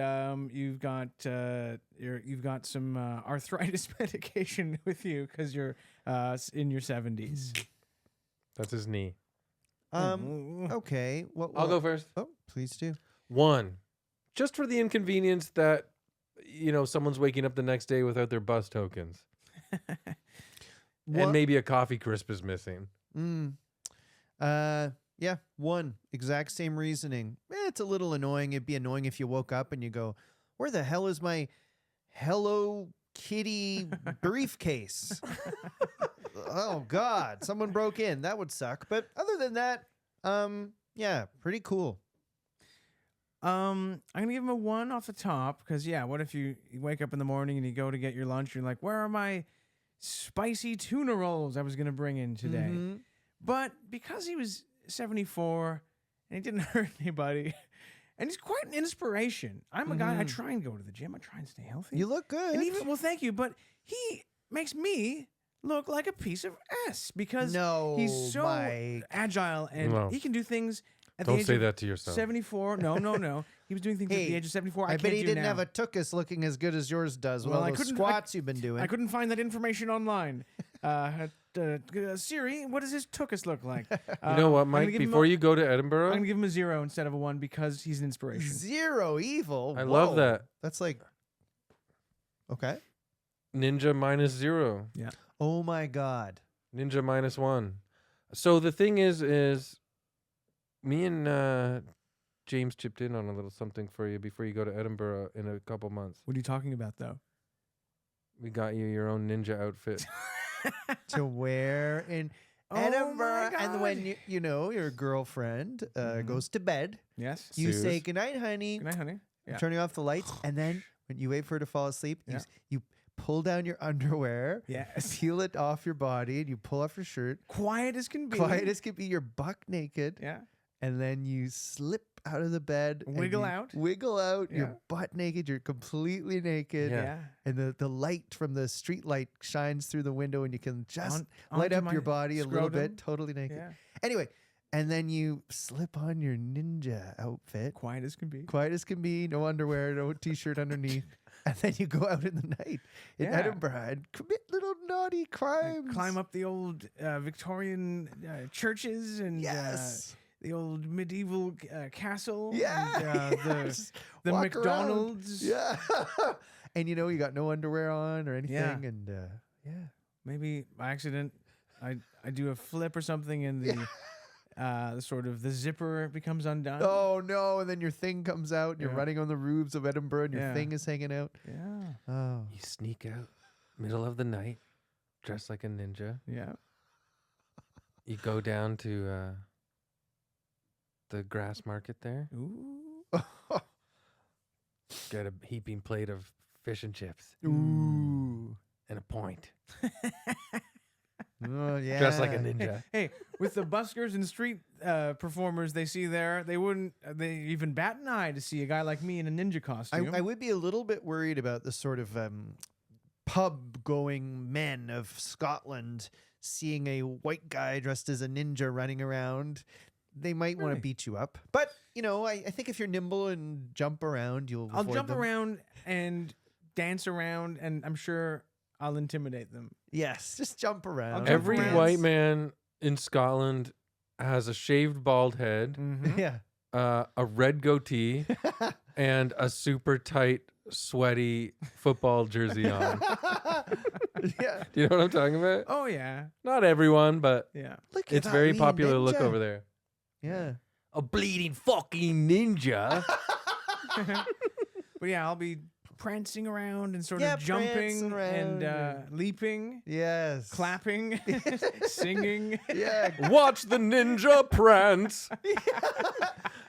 Speaker 2: you've got some arthritis medication with you because you're in your 70s.
Speaker 1: That's his knee.
Speaker 3: Okay, well,
Speaker 1: I'll go first.
Speaker 3: Oh, please do.
Speaker 1: 1, just for the inconvenience that someone's waking up the next day without their bus tokens, and maybe a coffee crisp is missing.
Speaker 3: Yeah, 1 exact same reasoning. It's a little annoying. It'd be annoying if you woke up and you go, "Where the hell is my Hello Kitty briefcase?" Oh God, someone broke in. That would suck. But other than that, yeah, pretty cool.
Speaker 2: I'm gonna give him a 1 off the top because what if you wake up in the morning and you go to get your lunch, you're like, where are my spicy tuna rolls I was gonna bring in today?
Speaker 3: Mhm.
Speaker 2: But because he was 74 and he didn't hurt anybody, and he's quite an inspiration. I'm a guy. I try and go to the gym. I try and stay healthy.
Speaker 3: You look good.
Speaker 2: and even thank you, but he makes me look like a piece of ass because
Speaker 3: No,
Speaker 2: he's so
Speaker 3: Mike.
Speaker 2: agile and
Speaker 1: No.
Speaker 2: he can do things at
Speaker 1: Don't
Speaker 2: the age
Speaker 1: say
Speaker 2: of
Speaker 1: that to yourself.
Speaker 2: 74. No. He was doing things at the
Speaker 3: Hey,
Speaker 2: age of 74.
Speaker 3: I bet
Speaker 2: can't
Speaker 3: he
Speaker 2: do
Speaker 3: didn't
Speaker 2: now.
Speaker 3: have a tuchus looking as good as yours does. With
Speaker 2: Well,
Speaker 3: all
Speaker 2: I
Speaker 3: those
Speaker 2: couldn't-
Speaker 3: squats you've been doing.
Speaker 2: I couldn't find that information online. Siri, what does his tuchus look like?
Speaker 1: You know what, Mike? Before you go to
Speaker 2: I'm
Speaker 1: Edinburgh,
Speaker 2: gonna give him a 0 instead of a 1 because he's an inspiration.
Speaker 3: 0 evil.
Speaker 1: I love
Speaker 3: Whoa.
Speaker 1: that.
Speaker 3: That's like. Okay.
Speaker 1: Ninja -0.
Speaker 3: Oh my God.
Speaker 1: Ninja -1. So the thing is me and James chipped in on a little something for you before you go to Edinburgh in a couple months.
Speaker 2: What are you talking about, though?
Speaker 1: We got you your own ninja outfit.
Speaker 3: To wear in
Speaker 2: Oh my
Speaker 3: Edinburgh, and when
Speaker 2: God.
Speaker 3: your girlfriend goes to bed,
Speaker 2: Yes.
Speaker 3: you
Speaker 1: Suze.
Speaker 3: say goodnight, honey.
Speaker 2: Good night, honey.
Speaker 3: I'm
Speaker 2: Yeah.
Speaker 3: turning off the lights, and then when you wait for her to fall asleep,
Speaker 2: Yeah.
Speaker 3: you pull down your underwear,
Speaker 2: Yes.
Speaker 3: peel it off your body, and you pull off your shirt.
Speaker 2: Quiet as can be.
Speaker 3: Quiet as can be, you're buck naked,
Speaker 2: Yeah.
Speaker 3: and then you slip out of the bed. and
Speaker 2: Wiggle
Speaker 3: you
Speaker 2: out.
Speaker 3: Wiggle out.
Speaker 2: Yeah.
Speaker 3: You're butt naked. You're completely naked.
Speaker 1: Yeah.
Speaker 2: Yeah.
Speaker 3: And the light from the street light shines through the window and you can just
Speaker 2: On-
Speaker 3: light
Speaker 2: onto
Speaker 3: up your
Speaker 2: my
Speaker 3: body a little
Speaker 2: scrotum.
Speaker 3: bit, totally naked.
Speaker 2: Yeah.
Speaker 3: Anyway, and then you slip on your ninja outfit.
Speaker 2: Quiet as can be.
Speaker 3: Quiet as can be, no underwear, no t-shirt underneath. And then you go out in the night in
Speaker 2: Yeah.
Speaker 3: Edinburgh and commit little naughty crimes.
Speaker 2: Climb up the old Victorian churches and
Speaker 3: Yes.
Speaker 2: the old medieval castle.
Speaker 3: Yeah.
Speaker 2: And,
Speaker 3: Yes.
Speaker 2: the
Speaker 3: Walk around.
Speaker 2: McDonald's.
Speaker 3: Yeah. And you got no underwear on or anything.
Speaker 2: Yeah.
Speaker 3: And yeah.
Speaker 2: Maybe by accident, I do a flip or something, and the sort of the zipper becomes undone.
Speaker 3: Oh no. And then your thing comes out and you're
Speaker 2: Yeah.
Speaker 3: running on the roofs of Edinburgh and your
Speaker 2: Yeah.
Speaker 3: thing is hanging out.
Speaker 2: Yeah.
Speaker 3: Oh.
Speaker 1: You sneak out middle of the night, dressed like a ninja.
Speaker 2: Yeah.
Speaker 1: You go down to the grass market there.
Speaker 2: Ooh.
Speaker 1: Get a heaping plate of fish and chips
Speaker 3: Ooh.
Speaker 1: and a point.
Speaker 3: Oh yeah.
Speaker 1: Dressed like a ninja.
Speaker 2: Hey, with the buskers and street performers they see there, they even bat an eye to see a guy like me in a ninja costume.
Speaker 3: I would be a little bit worried about the sort of pub-going men of Scotland seeing a white guy dressed as a ninja running around. They might want to
Speaker 2: Really?
Speaker 3: beat you up. But, I think if you're nimble and jump around, you'll
Speaker 2: I'll
Speaker 3: avoid
Speaker 2: jump
Speaker 3: them.
Speaker 2: around and dance around, and I'm sure I'll intimidate them.
Speaker 3: Yes, just jump around.
Speaker 2: jump
Speaker 1: Every
Speaker 2: around.
Speaker 1: white man in Scotland has a shaved bald head,
Speaker 3: Yeah.
Speaker 1: a red goatee, and a super tight, sweaty football jersey on.
Speaker 3: Yeah.
Speaker 1: Do you know what I'm talking about?
Speaker 2: Oh yeah,
Speaker 1: Not everyone, but
Speaker 2: yeah.
Speaker 3: Look
Speaker 1: it's
Speaker 3: at
Speaker 1: very
Speaker 3: that
Speaker 1: popular
Speaker 3: wee
Speaker 1: look
Speaker 3: ninja.
Speaker 1: over there.
Speaker 3: Yeah.
Speaker 6: A bleeding fucking ninja.
Speaker 2: But yeah, I'll be prancing around and sort
Speaker 3: Yeah,
Speaker 2: of jumping
Speaker 3: prancing
Speaker 2: and
Speaker 3: around
Speaker 2: leaping,
Speaker 3: Yes.
Speaker 2: clapping, singing.
Speaker 3: Yeah.
Speaker 1: Watch the ninja prance.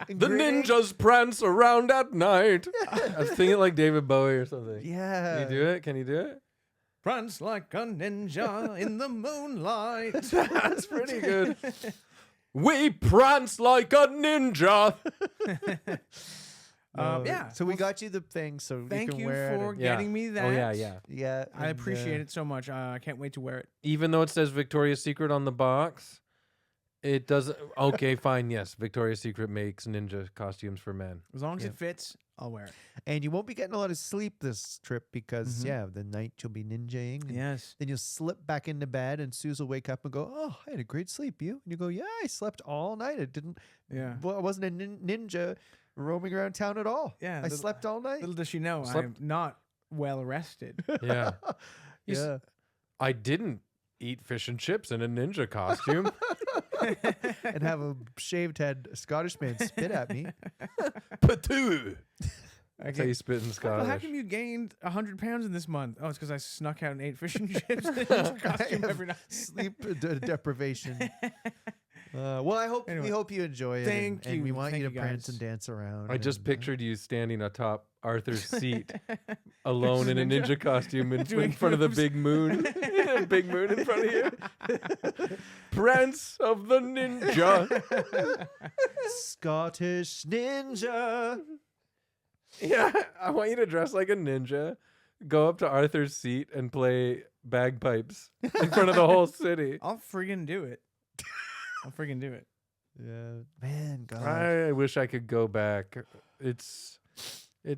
Speaker 1: The
Speaker 3: Grinning.
Speaker 1: ninjas prance around at night. I was thinking like David Bowie or something.
Speaker 3: Yeah.
Speaker 1: Can you do it? Can you do it?
Speaker 2: Prance like a ninja in the moonlight.
Speaker 1: That's pretty good. We prance like a ninja.
Speaker 2: Yeah.
Speaker 3: So we got you the thing, so
Speaker 2: Thank
Speaker 3: you can
Speaker 2: you
Speaker 3: wear
Speaker 2: for
Speaker 3: it.
Speaker 1: Yeah.
Speaker 2: getting me that.
Speaker 1: Oh yeah, yeah.
Speaker 3: Yeah.
Speaker 2: I appreciate it so much. I can't wait to wear it.
Speaker 1: Even though it says Victoria's Secret on the box, it doesn't. Okay, fine. Yes, Victoria's Secret makes ninja costumes for men.
Speaker 2: As long as
Speaker 3: Yeah.
Speaker 2: it fits, I'll wear it.
Speaker 3: And you won't be getting a lot of sleep this trip because,
Speaker 2: Mhm.
Speaker 3: the night you'll be ninjaing. And
Speaker 2: Yes.
Speaker 3: then you'll slip back into bed and Suze will wake up and go, "Oh, I had a great sleep. You?" And you go, "Yeah, I slept all night. I didn't,
Speaker 2: Yeah.
Speaker 3: well, I wasn't a ninja roaming around town at all.
Speaker 2: Yeah.
Speaker 3: I
Speaker 2: little-
Speaker 3: slept all night."
Speaker 2: Little does she know, I'm
Speaker 1: Slept-
Speaker 2: not well rested.
Speaker 1: Yeah. You s-
Speaker 3: Yeah.
Speaker 1: I didn't eat fish and chips in a ninja costume.
Speaker 3: And have a shaved head Scottish man spit at me.
Speaker 1: Patoo. That's how
Speaker 2: Okay.
Speaker 1: you spit in
Speaker 2: Well,
Speaker 1: Scottish.
Speaker 2: how come you gained 100 pounds in this month? Oh, it's because I snuck out and ate fish and chips in a ninja costume every night.
Speaker 3: Sleep deprivation. Well, we
Speaker 2: Anyway,
Speaker 3: hope you enjoy it.
Speaker 2: thank
Speaker 3: and we
Speaker 2: you.
Speaker 3: want
Speaker 2: Thank
Speaker 3: you to
Speaker 2: you,
Speaker 3: prance
Speaker 2: guys.
Speaker 3: and dance around.
Speaker 1: I just
Speaker 3: and,
Speaker 1: pictured you standing atop Arthur's seat, alone in a
Speaker 2: Ninja?
Speaker 1: ninja costume in
Speaker 2: Doing
Speaker 1: front of the
Speaker 2: moves.
Speaker 1: big moon. A big moon in front of you. Prance of the ninja.
Speaker 3: Scottish ninja.
Speaker 1: Yeah, I want you to dress like a ninja, go up to Arthur's seat and play bagpipes in front of the whole city.
Speaker 2: I'll friggin' do it. I'll friggin' do it.
Speaker 3: Yeah, man, God.
Speaker 1: I wish I could go back. It's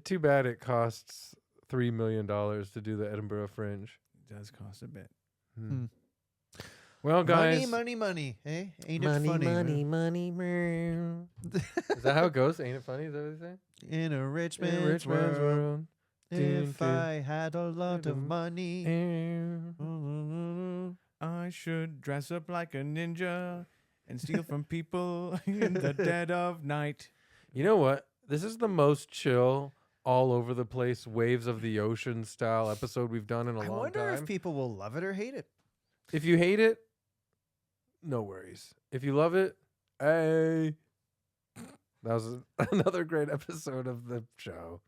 Speaker 1: too bad it costs $3 million to do the Edinburgh Fringe.
Speaker 2: It does cost a bit.
Speaker 1: Hmm. Well, guys,
Speaker 3: Money, eh? Ain't
Speaker 6: money,
Speaker 3: it funny?
Speaker 6: money, money, money.
Speaker 1: is that how it goes? Ain't it funny? Is that what they say?
Speaker 3: In a rich
Speaker 1: In a
Speaker 3: man's
Speaker 1: rich man's
Speaker 3: world,
Speaker 1: world.
Speaker 3: if
Speaker 1: Dun,
Speaker 3: I had a lot of money.
Speaker 2: I should dress up like a ninja and steal from people in the dead of night.
Speaker 1: You know what? This is the most chill, all over the place, waves of the ocean style episode we've done in a
Speaker 3: I
Speaker 1: long
Speaker 3: wonder
Speaker 1: time.
Speaker 3: if people will love it or hate it.
Speaker 1: If you hate it, no worries. If you love it, hey. That was another great episode of the show.